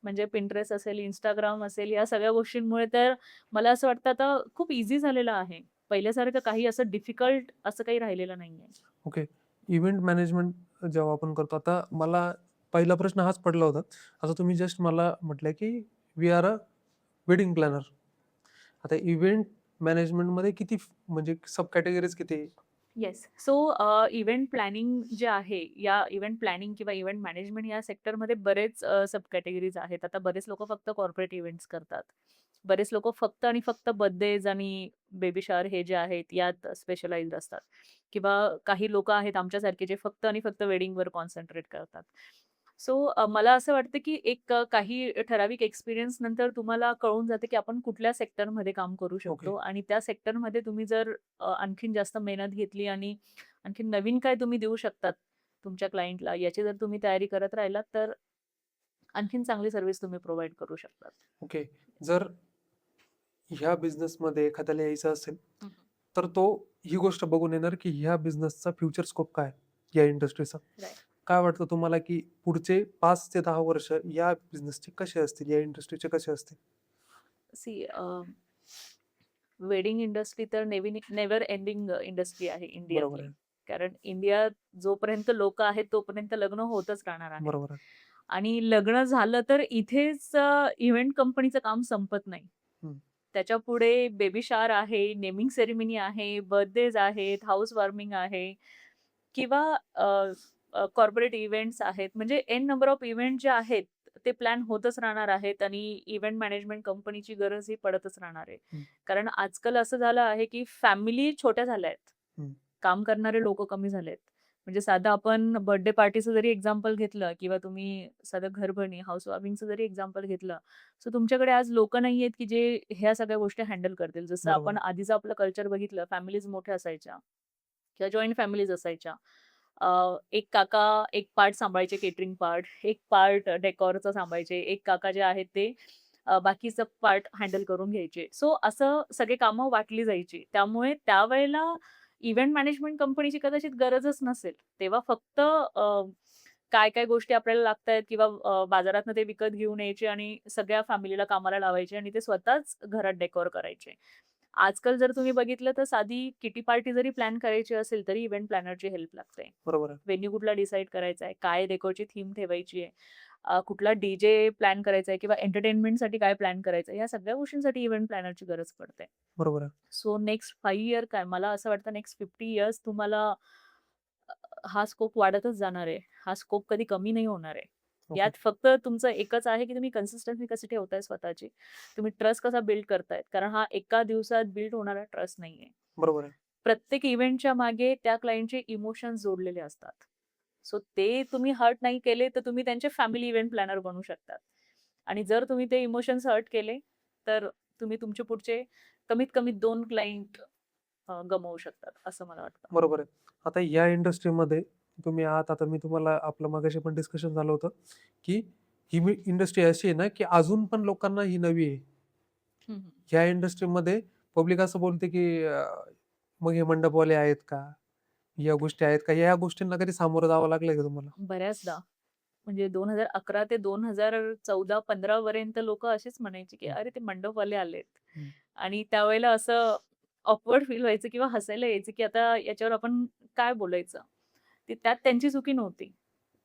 म्हणजे Pinterest असेल, Instagram असेल, या सगळ्या गोष्टींमुळे तर मला असं वाटतं आता खूप ईझी झालेलं आहे. पहिल्यासारखं काही असं डिफिकल्ट असं काही राहिलेलं नाहीये. ओके. इव्हेंट मॅनेजमेंट जेव्हा आपण करतो, आता मला पहिला प्रश्न हाच पडला होता. आता तुम्ही जस्ट मला म्हटलं, की we are a wedding planner. आता इव्हेंट मॅनेजमेंटमध्ये किती म्हणजे सब कॅटेगरीज किती आहे? येस. सो इव्हेंट प्लॅनिंग जे आहे, या इव्हेंट प्लॅनिंग किंवा इव्हेंट मॅनेजमेंट या सेक्टरमध्ये बरेच सब कॅटेगरीज आहेत. आता बरेच लोकं फक्त कॉर्पोरेट इव्हेंट्स करतात. बरेच लोकं फक्त आणि फक्त बर्थडेज आणि बेबी शॉवर हे जे आहेत यात स्पेशलाइज्ड असतात. किंवा काही लोकं आहेत आमच्यासारखे जे फक्त आणि फक्त वेडिंगवर कॉन्सन्ट्रेट करतात. सो मला असं वाटतं, की एक काही ठराविक एक्सपिरियन्स नंतर तुम्हाला कळून जातं, की आपण कुठल्या सेक्टरमध्ये काम करू ओके. शकतो आणि त्या सेक्टरमध्ये तुम्ही जर आणखीन जास्त मेहनत घेतली आणि आणखीन नवीन काय तुम्ही देऊ शकतात तुमच्या क्लायंटला याची जर तुम्ही तयारी करत राहिलात, तर आणखीन चांगली सर्व्हिस तुम्ही प्रोव्हाईड करू शकतात. ओके. जर ह्या बिझनेसमध्ये एखाद्याला यायचं असेल, हं, तर तो ही गोष्ट बघून येणार, की ह्या बिझनेसचा फ्युचर स्कोप काय आहे, या इंडस्ट्रीचा. राइट. काय वाटतं तुम्हाला, की पुढचे 5 ते 10 वर्ष या बिझनेसचे कसे असतील, या इंडस्ट्रीचे कसे असतील? सी वेडिंग इंडस्ट्री तर नेव्हर एंडिंग इंडस्ट्री आहे बरोबर इंडियातली. आहे. कारण इंडियात जोपर्यंत लोकं आहेत, तोपर्यंत लग्न होतच राहणार आहेत. बरोबर आहे. आणि लग्न झालं तर इथेच इव्हेंट कंपनीचं काम संपत नाही. हं. त्याच्यापुढे बेबी शॉवर आहे, नेमिंग सेरेमनी आहे, बर्थडेज आहेत, हाउस वॉर्मिंग आहे किंवा कॉर्पोरेट इव्हेंट्स आहेत. म्हणजे एन नंबर ऑफ इव्हेंट जे आहेत, ते प्लॅन होतच राहणार आहेत आणि इव्हेंट मॅनेजमेंट कंपनीची गरज ही पडतच राहणार आहे. हं. कारण आजकाल असं झालं आहे, की फॅमिली छोट्या झाल्या आहेत. हं. काम करणारे लोकं कमी झालेत. म्हणजे साधं आपण बर्थडे पार्टीचं जरी एक्झाम्पल घेतलं किंवा तुम्ही साधं घरभरणी, हाउस वॉर्मिंगचं जरी एक्झाम्पल घेतलं, सो तुमच्याकडे आज लोकं नाहीयेत, की जे ह्या सगळ्या गोष्टी हँडल करतील. जसं बरोबर आपण आहे. आधीचं आपलं कल्चर बघितलं, फॅमिलीज मोठ्या असायच्या किंवा जॉइंट फॅमिलीज असायच्या. एक काका एक पार्ट सांभाळायचे केटरिंग पार्ट, एक पार्ट डेकॉरचा सांभाळायचे, एक काका जे आहेत ते बाकीचं पार्ट हँडल करून घ्यायचे. सो असं सगळी कामं वाटली जायची. त्यामुळे त्यावेळेला इव्हेंट मॅनेजमेंट कंपनीची कदाचित गरजच नसेल. तेव्हा फक्त काय-काय गोष्टी आपल्याला लागतायत किंवा बाजारातनं ते विकत घेऊन यायचे आणि सगळ्या फॅमिलीला कामाला लावायचे आणि ते स्वतःच घरात डेकोर करायचे. आजकाल जर तुम्ही बघितलं तर साधी किटी पार्टी जरी प्लॅन करायची असेल, तरी इव्हेंट प्लॅनरची हेल्प लागते. बरोबर आहे. व्हेन्यू कुठला डिसाईड करायचा आहे, काय डेकोरची थीम ठेवायची आहे, कुठला डीजे प्लॅन करायचा आहे किंवा एंटरटेनमेंटसाठी काय प्लॅन करायचं आहे, या सगळ्या गोष्टींसाठी इव्हेंट प्लॅनरची गरज पडते. बरोबर आहे. सो नेक्स्ट 5 इयर काय मला असं वाटतं नेक्स्ट 50 इयर्स तुम्हाला हा स्कोप वाढतच जाणार आहे. हा स्कोप कधी कमी नाही होणार आहे. ओके. यात फक्त तुमचं एकच आहे, की तुम्ही कन्सिस्टन्सी कशी ठेवताय स्वतःची. तुम्ही ट्रस्ट कसा बिल्ड करतायत. कारण हा एका दिवसात बिल्ड होणारा ट्रस्ट नाहीये. बरोबर आहे. प्रत्येक इव्हेंटच्या मागे त्या क्लायंटचे इमोशन्स जोडलेले असतात. सो ते तुम्ही हर्ट नाही केले, तर तुम्ही त्यांचे फॅमिली इव्हेंट प्लॅनर बनू शकतात. आणि जर तुम्ही ते इमोशन्स हर्ट केले, तर तुम्ही तुमचे पुढचे कमीत कमी 2 क्लायंट गमावू शकतात, असं मला वाटतं. बरोबर आहे. आता या इंडस्ट्रीमध्ये तुम्ही आहात. आता मी तुम्हाला आपलं मगाशी पण डिस्कशन झालं होतं, की ही इंडस्ट्री अशी आहे ना, की अजून पण लोकांना ही नवी आहे. हं, हं. ह्या इंडस्ट्रीमध्ये पब्लिक असं बोलते, की मग हे मंडपवाले आहेत का? या गोष्टी आहेत का? या गोष्टींना कधी सामोरं जावं लागलंय का तुम्हाला? बऱ्याचदा. म्हणजे 2011 ते 2014-15 पर्यंत लोकं अशीच म्हणायची, की हं. "अरे, ते मंडपवाले आलेत." हं. आणि त्यावेळेला असं ऑकवर्ड फील व्हायचं किंवा हसायला यायचं, की आता याच्यावर आपण काय बोलायचं? त्यात त्यांची चुकी नव्हती.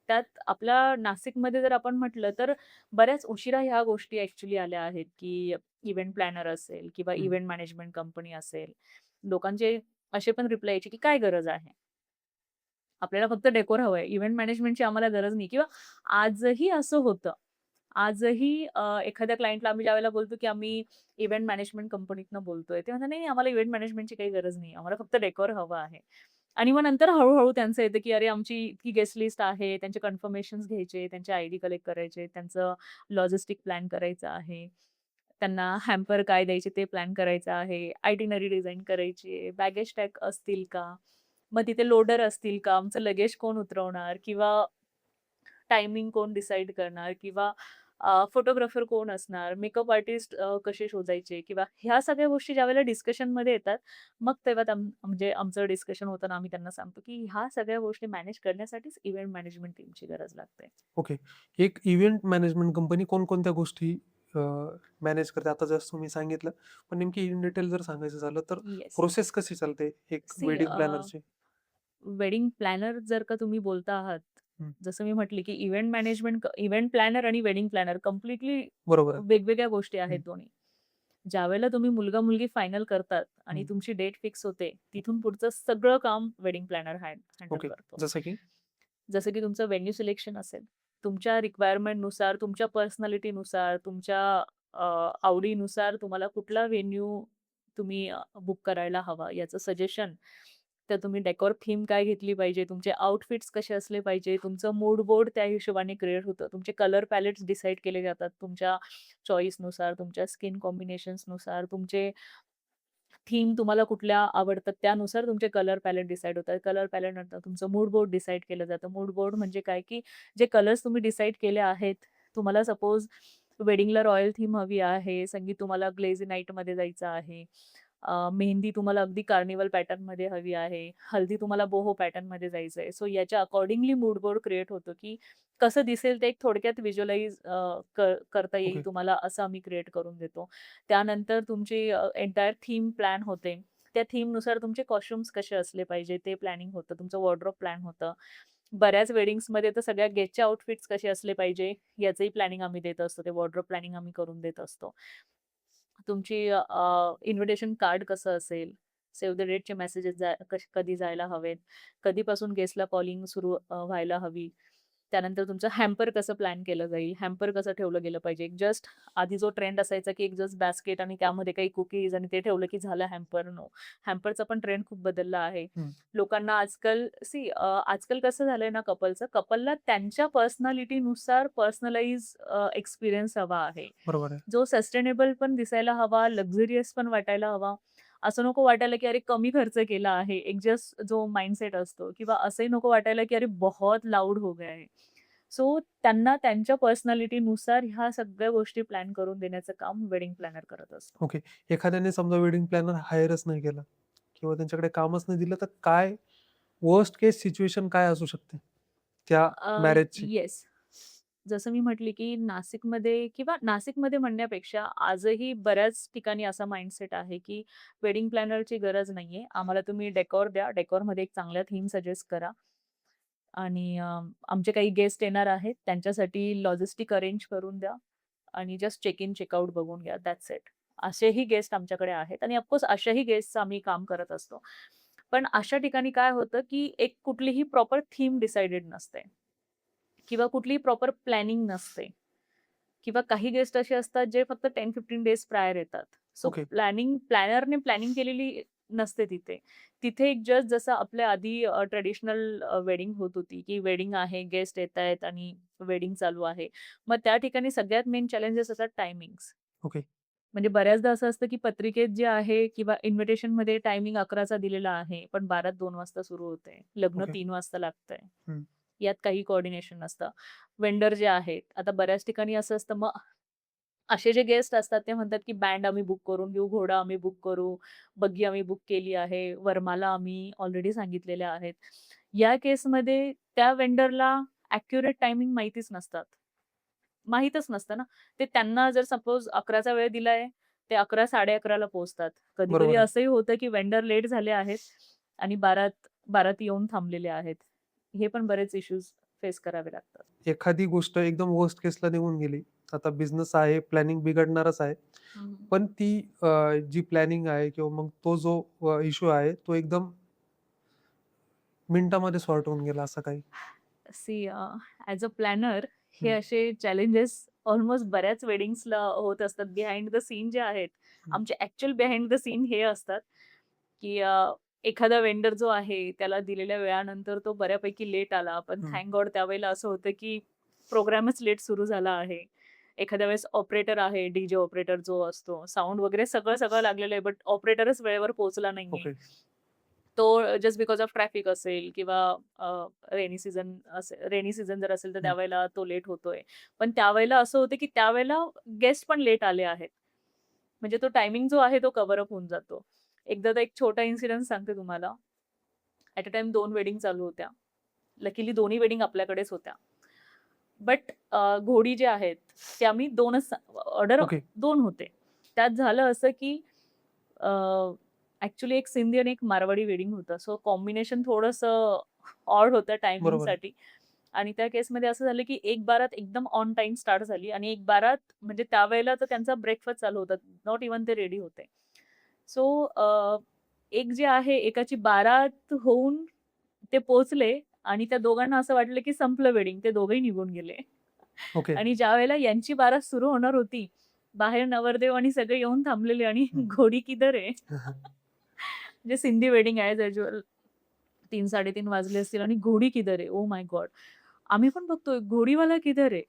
त्यात आपल्या नाशिकमध्ये जर आपण म्हटलं, तर बऱ्याच उशिरा ह्या गोष्टी ॲक्चुअली आल्या आहेत, की इव्हेंट प्लॅनर असेल किंवा हं. इव्हेंट मॅनेजमेंट कंपनी असेल. लोकांचे असे पण रिप्लाय यायचे, की "काय गरज आहे?" आपल्याला फक्त डेकोर हवंय. इव्हेंट मॅनेजमेंटची आम्हाला गरज नाही किंवा आजही असं होतं. आजही एखाद्या क्लायंटला आम्ही ज्यावेळेला बोलतो, की आम्ही इव्हेंट मॅनेजमेंट कंपनीतनं बोलतोय. ते म्हणतात, "नाही, नाही, आम्हाला इव्हेंट मॅनेजमेंटची काही गरज नाही. आम्हाला फक्त डेकोर हवं आहे." आणि मग नंतर हळू त्यांचं येतं, की "अरे, आमची इतकी गेस्ट लिस्ट आहे. त्यांचे कन्फर्मेशन्स घ्यायचे, त्यांचे आयडी कलेक्ट करायचे, त्यांचं लॉजिस्टिक प्लॅन करायचं आहे. त्यांना हॅम्पर काय द्यायचे ते प्लॅन करायचं आहे. आयटिनरी डिझाइन करायची आहे. बॅगेज टॅग असतील का? मग तिथे लोडर असतील का? आमचं लगेज कोण उतरवणार? किंवा टायमिंग कोण डिसाईड करणार? किंवा फोटोग्राफर कोण असणार? मेकअप आर्टिस्ट कसे शोधायचे? किंवा ह्या सगळ्या गोष्टी ज्यावेळेला डिस्कशनमध्ये येतात, मग तेव्हा म्हणजे आमचं डिस्कशन होताना आम्ही त्यांना सांगतो, की ह्या सगळ्या गोष्टी मॅनेज करण्यासाठीच इव्हेंट मॅनेजमेंट टीमची गरज लागते. ओके. एक इव्हेंट मॅनेजमेंट कंपनी कोणकोणत्या गोष्टी मॅनेज करते? आता जसं तुम्ही सांगितलं, पण नेमकी इन डिटेल जर सांगायचं झालं, तर येस. प्रोसेस कशी चालते एक सी वेडिंग प्लॅनरची? वेडिंग प्लॅनर जर का तुम्ही बोलता आहात, हं. जसं मी म्हटले, की इव्हेंट मॅनेजमेंट इव्हेंट प्लॅनर आणि वेडिंग प्लॅनर कंप्लीटली बरोबर आहे. वेगवेगळ्या गोष्टी आहेत हं. दोन्ही. ज्यावेळेला तुम्ही मुलगा-मुलगी फायनल करतात आणि हं. तुमची डेट फिक्स होते, तिथून पुढचं सगळं काम वेडिंग प्लॅनर हँडल ओके. करतो. जसं की? जसं की तुमचं व्हेन्यू सिलेक्शन असेल, तुमच्या रिक्वायरमेंटनुसार, तुमच्या पर्सनॅलिटीनुसार, तुमच्या आवडीनुसार तुम्हाला कुठला व्हेन्यू तुम्ही बुक करायला हवा याचं सजेशन. तर तुम्ही डेकोर थीम काय घेतली पाहिजे, तुमचे आउटफिट्स कसे असले पाहिजे, तुमचं मूड बोर्ड त्या हिशोबाने क्रिएट होतं. तुमचे कलर पॅलेट्स डिसाईड केले जातात तुमच्या चॉईसनुसार, तुमच्या स्किन कॉम्बिनेशन्सनुसार, तुमचे थीम तुम्हाला कुठल्या आवडतात त्यानुसार तुमचे कलर पॅलेट डिसाईड होतात. कलर पॅलेट नंतर तुमचं मूड बोर्ड डिसाईड केलं जातं. मूड बोर्ड म्हणजे काय, की जे कलर्स तुम्ही डिसाईड केले आहेत, तुम्हाला सपोज वेडिंगला रॉयल थीम हवी आहे, संगीत तुम्हाला ग्लेझी नाईटमध्ये जायचं आहे, मेहंदी तुम्हाला अगदी कार्निवल पॅटर्नमध्ये हवी आहे, हल्दी तुम्हाला बोहो पॅटर्नमध्ये जायचं आहे. सो याच्या अकॉर्डिंगली मूड बोर्ड क्रिएट होतो, की कसं दिसेल ते एक थोडक्यात व्हिज्युअलाइज करता येईल ओके. तुम्हाला असं आम्ही क्रिएट करून देतो. त्यानंतर तुमची एंटायर थीम प्लॅन होते. त्या थीमनुसार तुमचे कॉस्ट्यूम्स कसे असले पाहिजे ते प्लॅनिंग होतं. तुमचं वॉर्डरोब प्लॅन होतं. बऱ्याच वेडिंग्समध्ये तर सगळ्या गेस्टचे आउटफिट्स कसे असले पाहिजे याचंही प्लॅनिंग आम्ही देत असतो. ते वॉर्डरोब प्लॅनिंग आम्ही करून देत असतो. तुमची इन्व्हिटेशन कार्ड कसं असेल, सेव्ह द डेटचे मेसेजेस कधी जायला हवेत, कधीपासून गेस्टला कॉलिंग सुरू व्हायला हवी. त्यानंतर तुमचं हॅम्पर कसं प्लॅन केलं जाईल, हॅम्पर कसं ठेवलं गेलं पाहिजे. जस्ट आधी जो ट्रेंड असायचा, की एक जस्ट बास्केट आणि त्यामध्ये काही कुकीज आणि ते ठेवलं की झालं हॅम्पर. नो. हॅम्परचा पण ट्रेंड खूप बदलला आहे. हं. लोकांना आजकाल आजकाल कसं झालंय ना कपलला त्यांच्या पर्सनॅलिटीनुसार पर्सनलाइज एक्सपिरियन्स हवा आहे. बरोबर आहे. जो सस्टेनेबल पण दिसायला हवा, लक्झरियस पण वाटायला हवा. असं नको वाटायला, की अरे कमी खर्च केला आहे. एक जस्ट जो माइंडसेट असतो किंवा असंही नको वाटायला, की अरे बहुत लाऊड हो गया है. सो त्यांना त्यांच्या पर्सनॅलिटीनुसार ह्या सगळ्या गोष्टी प्लॅन करून देण्याचं काम वेडिंग प्लॅनर करत असतो. ओके. एखाद्याने समजा वेडिंग प्लॅनर हायरच नाही केला किंवा त्यांच्याकडे कामच नाही दिलं, तर काय वर्स्ट केस सिच्युएशन काय असू शकते त्या मॅरेजची? येस. जसं मी म्हटली, की नाशिकमध्ये म्हणण्यापेक्षा आजही बऱ्याच ठिकाणी असा माइंडसेट आहे, की वेडिंग प्लॅनरची गरज नाहीये. आम्हाला तुम्ही डेकोर द्या. डेकोरमध्ये एक चांगल्या थीम सजेस्ट करा आणि आमचे काही गेस्ट येणार आहेत. त्यांच्यासाठी लॉजिस्टिक अरेंज करून द्या आणि just check in, check out बघून घ्या. That's it. असेही गेस्ट आमच्याकडे आहेत आणि ऑफकोर्स अशाही गेस्टचं आम्ही काम करत असतो. पण अशा ठिकाणी काय होतं, की एक कुठलीही प्रॉपर थीम डिसाइडेड नसते किंवा कुठलीही प्रॉपर प्लॅनिंग नसते किंवा काही गेस्ट असे असतात जे फक्त 10-15 डेज प्रायर येतात. So okay. प्लॅनरने प्लॅनिंग केलेली नसते तिथे. तिथे एक जस्ट जसं आपल्या आधी ट्रेडिशनल वेडिंग होत होती, की वेडिंग आहे, गेस्ट येतायत आणि वेडिंग चालू आहे. मग त्या ठिकाणी सगळ्यात मेन चॅलेंजेस असतात टायमिंग्स. ओके. म्हणजे बऱ्याचदा असं असतं, की पत्रिकेत जे आहे किंवा इन्व्हिटेशनमध्ये टायमिंग 11चा दिलेला आहे, पण बारात 2 वाजता सुरू होते. लग्न ओके. 3 वाजता लागतंय. हं. यात काही कोऑर्डिनेशन नसतं. वेंडर जे आहेत, आता बऱ्याच ठिकाणी असं असतं मग असे जे गेस्ट असतात ते म्हणतात, की बँड आम्ही बुक करून घेऊ, घोडा आम्ही बुक करू, बग्गी आम्ही बुक केली आहे, वरमाला आम्ही ऑलरेडी सांगितलेल्या आहेत. या केसमध्ये त्या वेंडरला ॲक्युरेट टायमिंग माहितीच नसतात. माहीतच नसतं ना. ते त्यांना जर सपोज 11चा वेळ दिलाय, ते 11, 11:30ला पोहोचतात. कधी-कधी बरोबर आहे. असंही होतं, की वेंडर लेट झाले आहेत आणि बारात येऊन थांबलेले आहेत. हे पण बरेच इश्यूज फेस करावे लागतात. एखादी गोष्ट एकदम वर्स्ट केसला निघून गेली. आता बिझनेस आहे, प्लॅनिंग बिघडणारच आहे. हं. पण ती जी प्लॅनिंग आहे किंवा मग तो जो इश्यू आहे, तो एकदम मिनिटामध्ये सॉर्ट होऊन गेला असं काही? सी ॲज अ प्लॅनर हे हं. असे चॅलेंजेस ऑलमोस्ट बऱ्याच वेडिंग्सला होत असतात. बिहाइंड द सीन जे आहेत, हं. आमचे ॲक्चुअल बिहाइंड द सीन हे असतात, की एखादा वेंडर जो आहे, त्याला दिलेल्या वेळानंतर तो बऱ्यापैकी लेट आला. पण हं. थँक गॉड त्यावेळेला असं होतं, की प्रोग्रामच लेट सुरू झाला आहे. एखाद्या वेळेस ऑपरेटर आहे, डी ऑपरेटर जो असतो, साउंड वगैरे सगळं लागलेलं आहे, बट ऑपरेटरच वेळेवर पोहोचला नाहीये. ओके. तो जस्ट बिकॉज ऑफ ट्रॅफिक असेल किंवा रेनी सीझन जर असेल, तर हं. त्यावेळेला तो लेट होतोय. पण त्यावेळेला असं होतं, की त्यावेळेला गेस्ट पण लेट आले आहेत. म्हणजे तो टायमिंग जो आहे तो कव्हर अप होऊन जातो. एकदा तर एक छोटा इन्सिडेंट सांगते तुम्हाला. ॲट अ टाईम 2 वेडिंग चालू होत्या. लकीली दोन्ही वेडिंग आपल्याकडेच होत्या. बट घोडी जे आहेत, ते आम्ही 2च ऑर्डर ओके. 2 होते. त्यात झालं असं, की ॲक्चुअली एक सिंधी आणि एक मारवाडी वेडिंग होतं. सो कॉम्बिनेशन थोडंसं ऑड होतं बरोबर आहे. टायमिंगसाठी. आणि त्या केसमध्ये असं झालं, की 1:12 एकदम ऑन टाईम स्टार्ट झाली आणि 1:12 म्हणजे त्यावेळेला तर त्यांचा ब्रेकफास्ट चालू होता. नॉट इव्हन ते रेडी होते. सो एक जे आहे एकाची 12 होऊन ते पोहोचले आणि त्या दोघांना असं वाटलं, की संपलं वेडिंग. ते दोघंही निघून गेले. ओके. आणि ज्यावेळेला यांची 12 सुरू होणार होती, बाहेर नवरदेव आणि सगळे येऊन थांबलेले आणि हं. घोडी किधर है? म्हणजे सिंधी वेडिंग ॲज युजुअल 3-3:30 वाजले असतील आणि घोडी किधर है? Oh my God! आम्ही पण बघतोय घोडीवाला किधर है?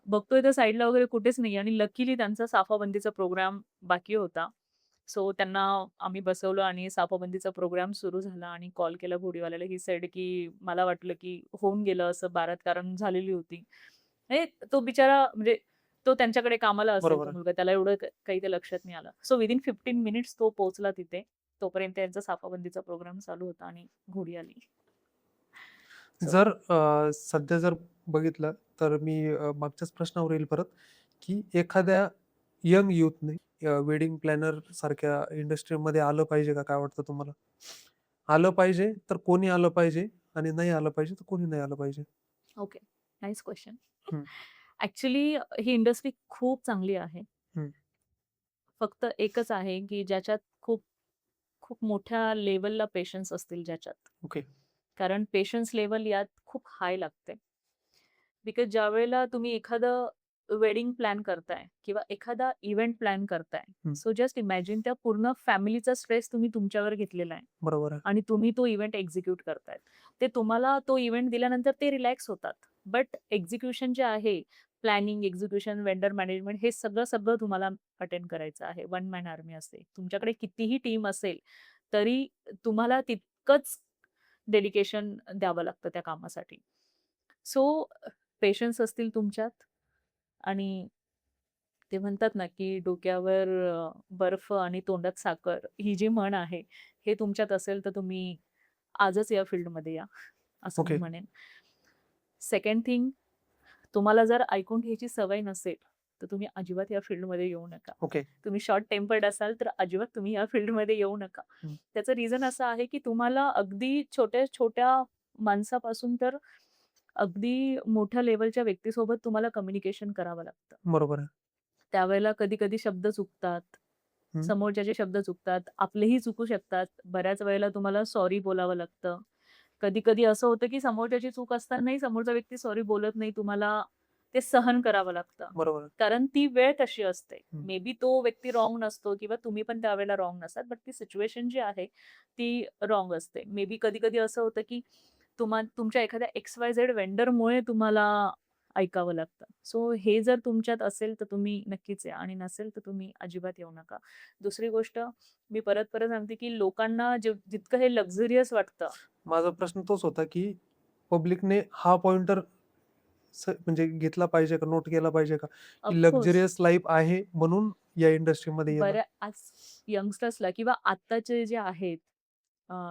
बघतोय तर साइडला वगैरे कुठेच नाही आणि लकीली त्यांचा साफाबंदीचा प्रोग्राम बाकी होता. सो त्यांना आम्ही बसवलं आणि साफाबंदीचा प्रोग्राम सुरू झाला आणि कॉल केला घोडीवाल्याला. ही सेड की मला वाटलं की होऊन गेलं असं बारात कारण झालेली होती. म्हणजे तो बिचारा म्हणजे तो त्यांच्याकडे कामाला असेल बरोबर तो आहे. मुलगा. त्याला एवढं काही ते लक्षात नाही आलं. सो विथिन 15 मिनिट्स तो पोहोचला तिथे. तोपर्यंत त्यांचा साफाबंदीचा प्रोग्राम चालू होता आणि घोडी आली. सो जर सध्या जर बघितलं तर मी मागच्याच प्रश्नावर येईल परत, की एखाद्या यंग यूथने वेडिंग प्लॅनर सारख्या इंडस्ट्रीमध्ये आलं पाहिजे का? काय वाटतं तुम्हाला? आलं पाहिजे तर कोणी आलं पाहिजे आणि नाही आलं पाहिजे तर कोणी नाही आलं पाहिजे? ओके. Nice question. हं, ॲक्चुअली ही इंडस्ट्री खूप चांगली आहे. हं. फक्त एकच आहे, की ज्याच्यात खूप खूप मोठ्या लेव्हलला पेशन्स असतील ज्याच्यात. ओके. कारण पेशन्स लेव्हल यात खूप हाय लागते. बिकॉज ज्यावेळेला तुम्ही एखादं वेडिंग प्लॅन करताय किंवा एखादा इव्हेंट प्लॅन करताय, हं. सो जस्ट इमॅजिन त्या पूर्ण फॅमिलीचा स्ट्रेस तुम्ही तुमच्यावर घेतलेला आहे बरोबर आहे. आणि तुम्ही तो इव्हेंट एक्झिक्यूट करतायत. ते तुम्हाला तो इव्हेंट दिल्यानंतर ते रिलॅक्स होतात. बट एक्झिक्युशन जे आहे, प्लॅनिंग, एक्झिक्युशन, वेंडर मॅनेजमेंट हे सगळं, सगळं तुम्हाला अटेंड करायचं आहे. वन मॅन आर्मी असते. तुमच्याकडे कितीही टीम असेल, तरी तुम्हाला तितकंच डेडिकेशन द्यावं लागतं त्या कामासाठी. सो पेशन्स असतील तुमच्यात आणि ते म्हणतात ना, की डोक्यावर बर्फ आणि तोंडात साखर ही जी म्हण आहे, हे तुमच्यात असेल तर तुम्ही आजच या फील्डमध्ये या, असं मी ओके. म्हणेन. सेकंड थिंग तुम्हाला जर ऐकून घ्यायची सवय नसेल, तर तुम्ही अजिबात या फील्डमध्ये येऊ नका. ओके. तुम्ही शॉर्ट टेम्पर्ड असाल, तर अजिबात तुम्ही या फील्डमध्ये येऊ नका. हं. त्याचं रिझन असं आहे, की तुम्हाला अगदी छोट्या-छोट्या माणसापासून तर अगदी मोठ्या लेव्हलच्या व्यक्तीसोबत तुम्हाला कम्युनिकेशन करावं लागतं. बरोबर आहे. त्यावेळेला कधी-कधी शब्द चुकतात. हं. समोरच्याचे शब्द चुकतात. आपलेही चुकू शकतात. बऱ्याच वेळेला तुम्हाला सॉरी बोलावं लागतं. कधी-कधी असं होतं, की समोरच्याची चूक असतानाही समोरचा व्यक्ती सॉरी बोलत नाही. तुम्हाला ते सहन करावं लागतं. बरोबर आहे. कारण ती वेळ तशी असते. हं. मे बी तो व्यक्ती रॉन्ग नसतो किंवा तुम्ही पण त्यावेळेला रॉन्ग नसतात. बट ती सिच्युएशन जी आहे ती रॉन्ग असते. मे बी कधी-कधी असं होतं, की तुमच्या एखाद्या एक्स-वाय-झेड व्हेंडरमुळे तुम्हाला ऐकावं लागतं. सो हे जर तुमच्यात असेल तर तुम्ही नक्कीच या आणि नसेल तर तुम्ही अजिबात येऊ नका. दुसरी गोष्ट मी परत-परत सांगते, की लोकांना जितकं हे लक्झरियस वाटतं माझा प्रश्न तोच होता, की पब्लिकने हा पॉइंटर म्हणजे घेतला पाहिजे का, नोट केला पाहिजे का, की ऑफकोर्स लक्झरियस लाईफ आहे म्हणून या इंडस्ट्रीमध्ये येणं. आज यंगस्टर्सला किंवा आत्ताचे जे आहेत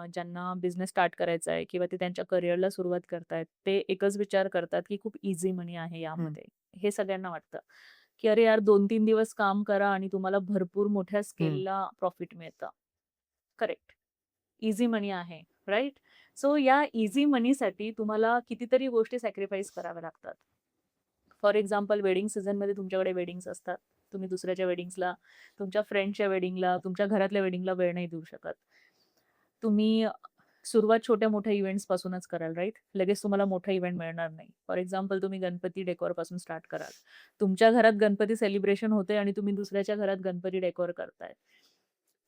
ज्यांना बिझनेस स्टार्ट करायचा आहे किंवा ते त्यांच्या करिअरला सुरुवात करतायत, ते एकच विचार करतात, की खूप ईझी मनी आहे हं, यामध्ये. हे सगळ्यांना वाटतं, की अरे यार 2-3 दिवस काम करा आणि तुम्हाला भरपूर मोठ्या हं. स्केलला प्रॉफिट मिळतं. करेक्ट. ईझी मनी आहे, राइट? सो या ईझी मनीसाठी तुम्हाला कितीतरी गोष्टी सॅक्रिफाईस कराव्या लागतात. फॉर एक्झाम्पल वेडिंग सीझनमध्ये तुमच्याकडे वेडिंग्स असतात. तुम्ही दुसऱ्याच्या वेडिंग्सला, तुमच्या फ्रेंड्सच्या वेडिंगला, तुमच्या घरातल्या वेडिंगला वेळ नाही देऊ शकत. तुम्ही सुरुवात छोट्या-मोठ्या इव्हेंट्सपासूनच कराल, राइट? लगेच तुम्हाला मोठा इव्हेंट मिळणार नाही. फॉर एक्झाम्पल तुम्ही गणपती डेकोरपासून स्टार्ट कराल. तुमच्या घरात गणपती सेलिब्रेशन होतंय आणि तुम्ही दुसऱ्याच्या घरात गणपती डेकोर करताय.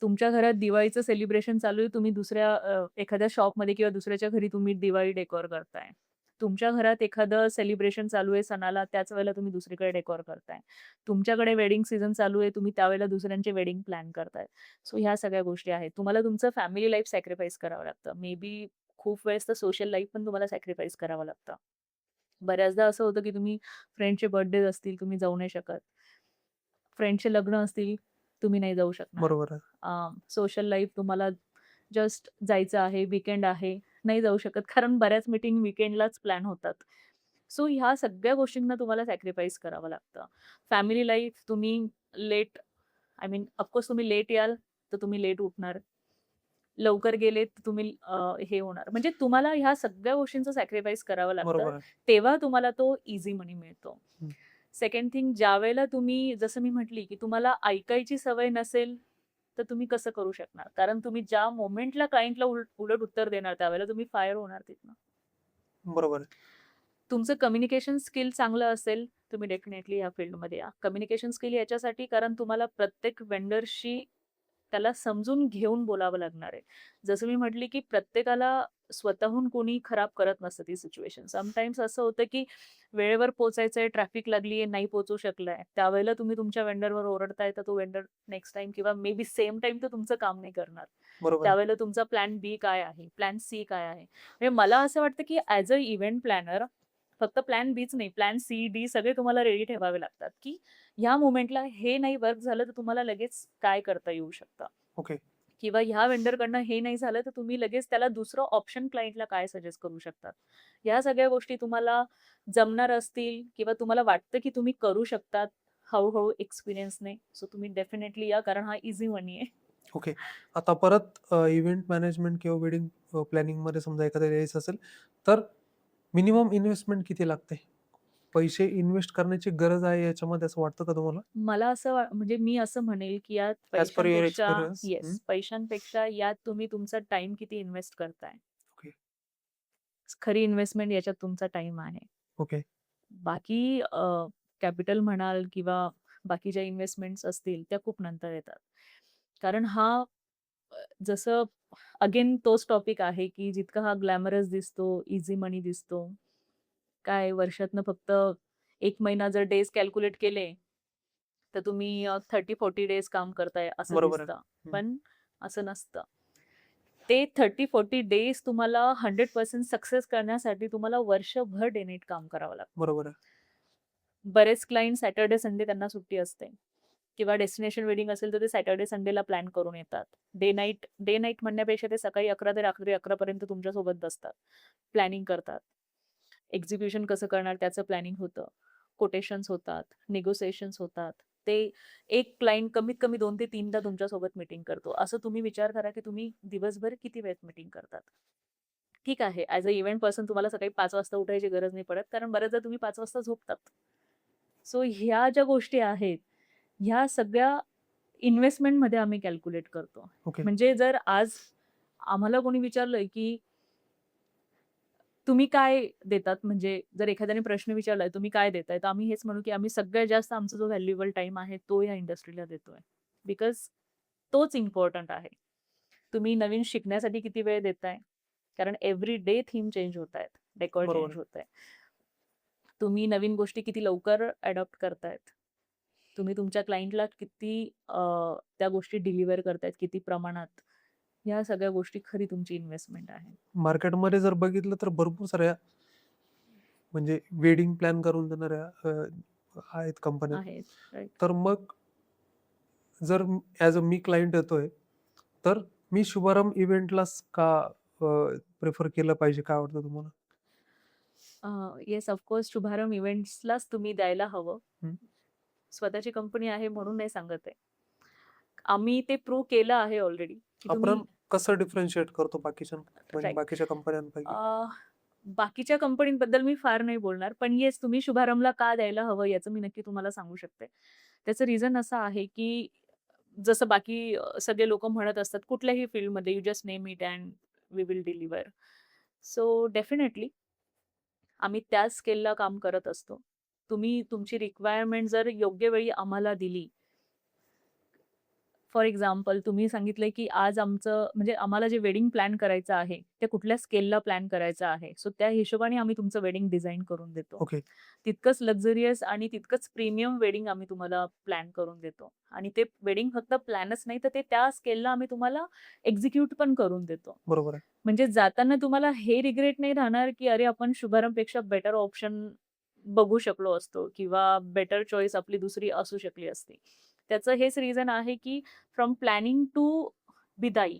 तुमच्या घरात दिवाळीचं सेलिब्रेशन चालू आहे, तुम्ही दुसऱ्या एखाद्या शॉपमध्ये किंवा दुसऱ्याच्या घरी तुम्ही दिवाळी डेकोर करताय. तुमच्या घरात एखादं सेलिब्रेशन चालू आहे सणाला, त्याच वेळेला तुम्ही दुसरीकडे डेकोर करताय. तुमच्याकडे वेडिंग सीझन चालू आहे, तुम्ही त्यावेळेला दुसऱ्यांचे वेडिंग प्लॅन करताय. सो ह्या सगळ्या गोष्टी आहेत. तुम्हाला तुमचं फॅमिली लाईफ सॅक्रिफाईस करावं लागतं. मे बी खूप वेळेस तर सोशल लाईफ पण तुम्हाला सॅक्रिफाईस करावं लागतं. बऱ्याचदा असं होतं, की तुम्ही फ्रेंडचे बर्थडेज असतील, तुम्ही जाऊ नाही शकत. फ्रेंडचे लग्न असतील, तुम्ही नाही जाऊ शकणार. बरोबर आहे. सोशल लाईफ तुम्हाला जस्ट जायचं आहे, वीकेंड आहे, नाही जाऊ शकत कारण बऱ्याच मीटिंग वीकेंडलाच प्लॅन होतात. सो ह्या सगळ्या गोष्टींना तुम्हाला सॅक्रिफाईस करावं लागतं. फॅमिली लाईफ तुम्ही लेट आय मीन ऑफकोर्स तुम्ही लेट याल, तर तुम्ही लेट उठणार. लवकर गेले तर तुम्ही हे होणार. म्हणजे तुम्हाला ह्या सगळ्या गोष्टींचं सॅक्रिफाईस करावं लागतं. बरोबर आहे. तेव्हा तुम्हाला तो ईझी मनी मिळतो. हं. सेकंड थिंग ज्यावेळेला तुम्ही जसं मी म्हटली, की तुम्हाला ऐकायची सवय नसेल, तर तुम्ही कसं करू शकणार? कारण तुम्ही ज्या मोमेंटला क्लायंटला उलट उत्तर देणार त्यावेळेला तुम्ही फायर होणार तिथनं. बरोबर आहे. तुमचं कम्युनिकेशन स्किल चांगलं असेल, तुम्ही डेफिनेटली या फील्डमध्ये या. कम्युनिकेशन स्किल याच्यासाठी कारण तुम्हाला प्रत्येक वेंडरशी त्याला समजून घेऊन बोलावं लागणार आहे. जसं मी म्हटली, की प्रत्येकाला स्वतःहून कोणी खराब करत नसतं ती सिच्युएशन. समटाईम्स असं होतं, की वेळेवर पोहोचायचंय, ट्रॅफिक लागली आहे, नाही पोहोचू शकलाय. त्यावेळेला तुम्ही तुमच्या वेंडरवर ओरडताय, तर तो वेंडर नेक्स्ट टाईम किंवा मे बी सेम टाईम तो तुमचं काम नाही करणार. बरोबर आहे. त्यावेळेला तुमचा प्लॅन बी काय आहे? प्लॅन सी काय आहे? म्हणजे मला असं वाटतं, की ॲज अ इव्हेंट प्लॅनर फक्त प्लॅन बीच नाही, प्लॅन सी, डी सगळे तुम्हाला रेडी ठेवावे लागतात, की ह्या मोमेंटला हे नाही वर्क झालं, तर तुम्हाला लगेच काय करता येऊ शकतं. ओके. किंवा ह्या वेंडरकडनं हे नाही झालं, तर तुम्ही लगेच त्याला दुसरं ऑप्शन क्लायंटला काय सजेस्ट करू शकतात. ह्या सगळ्या गोष्टी तुम्हाला जमणार असतील किंवा तुम्हाला वाटतं, की तुम्ही करू शकतात हळू-हळू एक्सपिरियन्सने. सो तुम्ही डेफिनेटली या, कारण हा ईझी मनी आहे. ओके. आता परत इव्हेंट मॅनेजमेंट किंवा वेडिंग प्लॅनिंगमध्ये समजा एखाद्याला यायचं असेल, तर मिनिमम इन्व्हेस्टमेंट किती लागते? पैसे इन्व्हेस्ट करण्याची गरज आहे याच्यामध्ये असं वाटतं का तुम्हाला? मला असं म्हणजे मी असं म्हणेल, की यात ॲज पर युअर पैशांपेक्षा एक्सपिरियन्स? हं. पैशांपेक्षा यात तुम्ही तुमचा टाईम किती इन्व्हेस्ट करताय. ओके. खरी इन्व्हेस्टमेंट याच्यात तुमचा टाईम आहे. ओके. बाकी कॅपिटल म्हणाल किंवा बाकीच्या इन्व्हेस्टमेंट्स असतील त्या खूप नंतर येतात. कारण हा जसं अगेन तोच टॉपिक आहे, की जितका हा ग्लॅमरस दिसतो, ईझी मनी दिसतो. काय वर्षातनं फक्त 1 महिना जर डेज कॅल्क्युलेट केले, तर तुम्ही 30-40 डेज काम करताय असं बरोबर आहे. दिसतं. हं. पण असं नसतं. ते 30-40 डेज तुम्हाला 100% सक्सेस करण्यासाठी तुम्हाला वर्षभर डे नाईट काम करावं लागतं. बरोबर आहे. बरेच क्लायंट सॅटर्डे, संडे त्यांना सुट्टी असते किंवा डेस्टिनेशन वेडिंग असेल तर ते सॅटर्डे, संडेला प्लॅन करून येतात. डे नाईट म्हणण्यापेक्षा ते सकाळी 11 ते रात्री 11 पर्यंत तुमच्यासोबत बसतात. प्लॅनिंग करतात. एक्झिक्युशन कसं करणार त्याचं प्लॅनिंग होतं. कोटेशन्स होतात, निगोसिएशन्स होतात. ते एक क्लायंट कमीत कमी 2 ते 3दा तुमच्यासोबत मीटिंग करतो. असं तुम्ही विचार करा, की तुम्ही दिवसभर किती वेळेत मीटिंग करतात. ठीक आहे, ॲज अ इव्हेंट पर्सन तुम्हाला सकाळी 5 वाजता उठायची गरज नाही पडत, कारण बऱ्याचदा तुम्ही 5 वाजता झोपतात. सो ह्या ज्या गोष्टी आहेत, ह्या सगळ्या इन्व्हेस्टमेंटमध्ये आम्ही कॅल्क्युलेट करतो. ओके. म्हणजे जर आज आम्हाला कोणी विचारलंय, की तुम्ही काय देतात? म्हणजे जर एखाद्याने प्रश्न विचारलाय, तुम्ही काय देताय? तर आम्ही हेच म्हणू, की आम्ही सगळ्यात जास्त आमचा जो व्हॅल्युएबल टाईम आहे, तो या इंडस्ट्रीला देतोय. बिकॉज तोच इम्पोर्टंट आहे. तुम्ही नवीन शिकण्यासाठी किती वेळ देताय? कारण एव्हरी डे थीम चेंज होतायत, डेकोर बरोबर चेंज आहे. होतंय. तुम्ही नवीन गोष्टी किती लवकर अडॉप्ट करतायत. तुम्ही तुमच्या क्लायंटला किती त्या गोष्टी डिलिव्हर करतायत, किती प्रमाणात. ह्या सगळ्या गोष्टी खरी तुमची इन्व्हेस्टमेंट आहे. मार्केटमध्ये जर बघितलं तर भरपूर साऱ्या म्हणजे वेडिंग प्लॅन करून देणाऱ्या आहेत कंपन्या. आहेत. राइट. तर मग जर ॲज अ मी क्लायंट येतोय, तर मी शुभारंभ इव्हेंटलाच का प्रिफर केलं पाहिजे? काय वाटतं तुम्हाला? येस, ऑफकोर्स शुभारंभ इव्हेंट्सलाच तुम्ही द्यायला हवं. हं. स्वतःची कंपनी आहे म्हणून नाही सांगत आहे. आम्ही ते प्रूव्ह केलं आहे ऑलरेडी, की तुम्ही आपण कसं डिफरन्शिएट करतो बाकीच्या म्हणजे राइट. बाकीच्या कंपन्यांपैकी? बाकीच्या कंपनीबद्दल मी फार नाही बोलणार. पण येस, तुम्ही शुभारंभला का द्यायला हवं याचं मी नक्की तुम्हाला सांगू शकते. त्याचं रिझन असं आहे, की जसं बाकी सगळे लोकं म्हणत असतात कुठल्याही फील्डमध्ये, you just name it and we will deliver. So definitely आम्ही त्याच स्केलला काम करत असतो. तुम्ही तुमची रिक्वायरमेंट जर योग्य वेळी आम्हाला दिली, फॉर एक्झाम्पल तुम्ही सांगितलंय, की आज आमचं म्हणजे आम्हाला जे वेडिंग प्लॅन करायचं आहे, ते कुठल्या स्केलला प्लॅन करायचं आहे. सो त्या हिशोबाने आम्ही तुमचं वेडिंग डिझाइन करून देतो. ओके. तितकंच लक्झरियस आणि तितकंच प्रीमियम वेडिंग आम्ही तुम्हाला प्लॅन करून देतो. आणि ते वेडिंग फक्त प्लॅनच नाही, तर ते त्या स्केलला आम्ही तुम्हाला एक्झिक्यूट पण करून देतो. बरोबर आहे. म्हणजे जाताना तुम्हाला हे रिग्रेट नाही राहणार, की अरे आपण शुभारंभपेक्षा बेटर ऑप्शन बघू शकलो असतो किंवा बेटर चॉईस आपली दुसरी असू शकली असती. त्याचं हेच रिझन आहे, की फ्रॉम प्लॅनिंग टू बिदाई,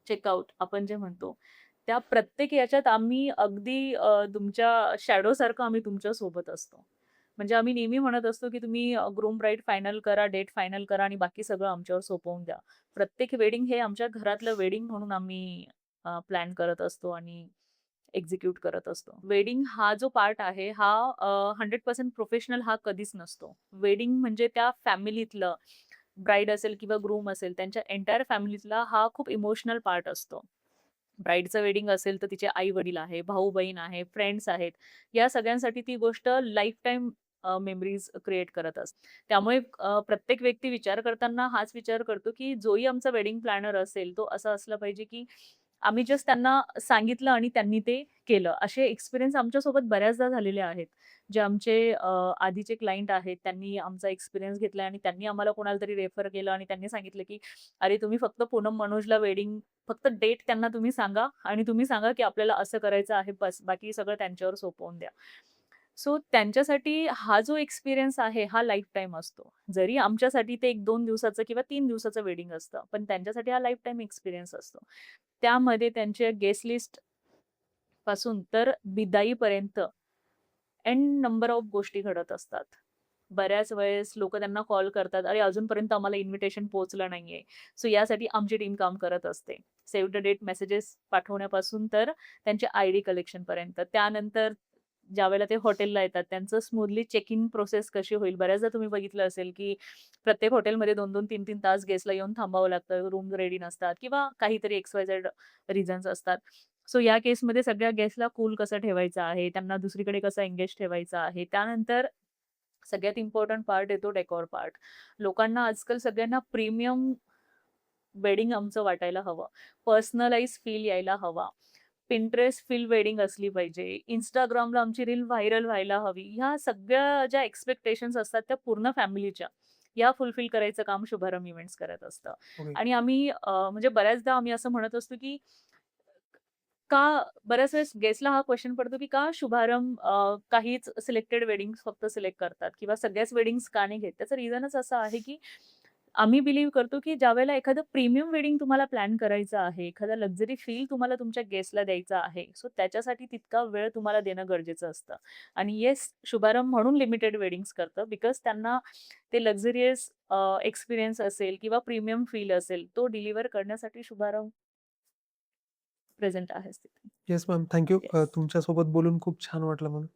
चेकआउट आपण जे म्हणतो, त्या प्रत्येक याच्यात आम्ही अगदी तुमच्या शॅडोसारखं आम्ही तुमच्या सोबत असतो. म्हणजे आम्ही नेहमी म्हणत असतो, की तुम्ही ग्रूम ब्राईड फायनल करा, डेट फायनल करा आणि बाकी सगळं आमच्यावर सोपवून द्या. प्रत्येक वेडिंग हे आमच्या घरातलं वेडिंग म्हणून आम्ही प्लॅन करत असतो आणि एक्झिक्यूट करत असतो. वेडिंग हा जो पार्ट आहे हा 100% प्रोफेशनल हा कधीच नसतो. वेडिंग म्हणजे त्या फॅमिलीतलं ब्राईड असेल किंवा ग्रूम असेल त्यांच्या एंटायर फॅमिलीतला हा खूप इमोशनल पार्ट असतो. ब्राईडचं वेडिंग असेल तर तिचे आई-वडील आहे, भाऊ-बहीण आहे, फ्रेंड्स आहेत. या सगळ्यांसाठी ती गोष्ट लाईफटाईम मेमरीज क्रिएट करत असते. त्यामुळे प्रत्येक व्यक्ती विचार करताना हाच विचार करतो, की जोही आमचा वेडिंग प्लॅनर असेल, तो असा असला पाहिजे, की आम्ही जस्ट त्यांना सांगितलं आणि त्यांनी ते केलं. असे एक्सपिरियन्स आमच्यासोबत बऱ्याचदा झालेले आहेत. जे आमचे आधीचे क्लायंट आहेत, त्यांनी आमचा एक्सपिरियन्स घेतलाय आणि त्यांनी आम्हाला कोणाला तरी रेफर केलं आणि त्यांनी सांगितलं, की "अरे, तुम्ही फक्त पूनम मनोजला वेडिंग फक्त डेट त्यांना तुम्ही सांगा आणि तुम्ही सांगा, की आपल्याला असं करायचं आहे बस. बाकी सगळं त्यांच्यावर सोपवून द्या." सो त्यांच्यासाठी हा जो एक्सपिरियन्स आहे, हा लाईफटाईम असतो. जरी आमच्यासाठी ते 1-2 दिवसाचं किंवा 3 दिवसाचं वेडिंग असतं, पण त्यांच्यासाठी हा लाईफटाईम एक्सपिरियन्स असतो. त्यामध्ये त्यांचे गेस्ट लिस्ट पासून तर बिदाईपर्यंत एन नंबर ऑफ गोष्टी घडत असतात. बऱ्याच वेळेस लोकं त्यांना कॉल करतात, "अरे, अजूनपर्यंत आम्हाला इन्व्हिटेशन पोहोचलं नाहीये." सो यासाठी आमची टीम काम करत असते. सेव्ह द डेट मेसेजेस पाठवण्यापासून तर त्यांचे आयडी कलेक्शनपर्यंत. त्यानंतर ज्यावेळेला ते हॉटेलला येतात, त्यांचं स्मूथली चेक इन प्रोसेस कशी होईल. बऱ्याचदा तुम्ही बघितलं असेल, की प्रत्येक हॉटेलमध्ये 2-2, 3-3 तास गेस्टला येऊन थांबावं लागतं. रूम रेडी नसतात किंवा काहीतरी एक्स-वाय-झेड रिझन्स असतात. सो या केसमध्ये सगळ्या गेस्टला कूल कसं ठेवायचं आहे, त्यांना दुसरीकडे कसं एंगेज ठेवायचं आहे. त्यानंतर सगळ्यात इम्पोर्टंट पार्ट येतो डेकोर पार्ट. लोकांना आजकाल सगळ्यांना प्रीमियम वेडिंग आमचं वाटायला हवं. पर्सनलाइज फील यायला हवा. Pinterest फील वेडिंग असली पाहिजे. Instagramला आमची रील व्हायरल व्हायला हवी. ह्या सगळ्या ज्या एक्स्पेक्टेशन्स असतात त्या पूर्ण फॅमिलीच्या, या फुलफिल करायचं काम शुभारंभ इव्हेंट्स करत असतं. ओके. आणि आम्ही म्हणजे बऱ्याचदा आम्ही असं म्हणत असतो, की का बऱ्याच वेळेस गेस्टला हा क्वेशन पडतो, की का शुभारंभ काहीच सिलेक्टेड वेडिंग्ज फक्त सिलेक्ट करतात किंवा सगळ्याच वेडिंग्ज का नाही घेत? त्याचं रिझनच असं आहे, की आम्ही बिलीव्ह करतो, की ज्यावेळेला एखादं प्रीमियम वेडिंग तुम्हाला प्लॅन करायचं आहे, एखादा लक्झरी फील तुम्हाला तुमच्या गेस्टला द्यायचा आहे, सो त्याच्यासाठी तितका वेळ तुम्हाला देणं गरजेचं असतं. आणि येस, शुभारंभ म्हणून लिमिटेड वेडिंग्ज करतं बिकॉज त्यांना ते लक्झरियस एक्सपिरियन्स असेल किंवा प्रीमियम फील असेल, तो डिलिव्हर करण्यासाठी शुभारंभ प्रेझेंट आहेच तिथे. Yes ma'am. Thank you. Yes. तुमच्यासोबत बोलून खूप छान वाटलं मला.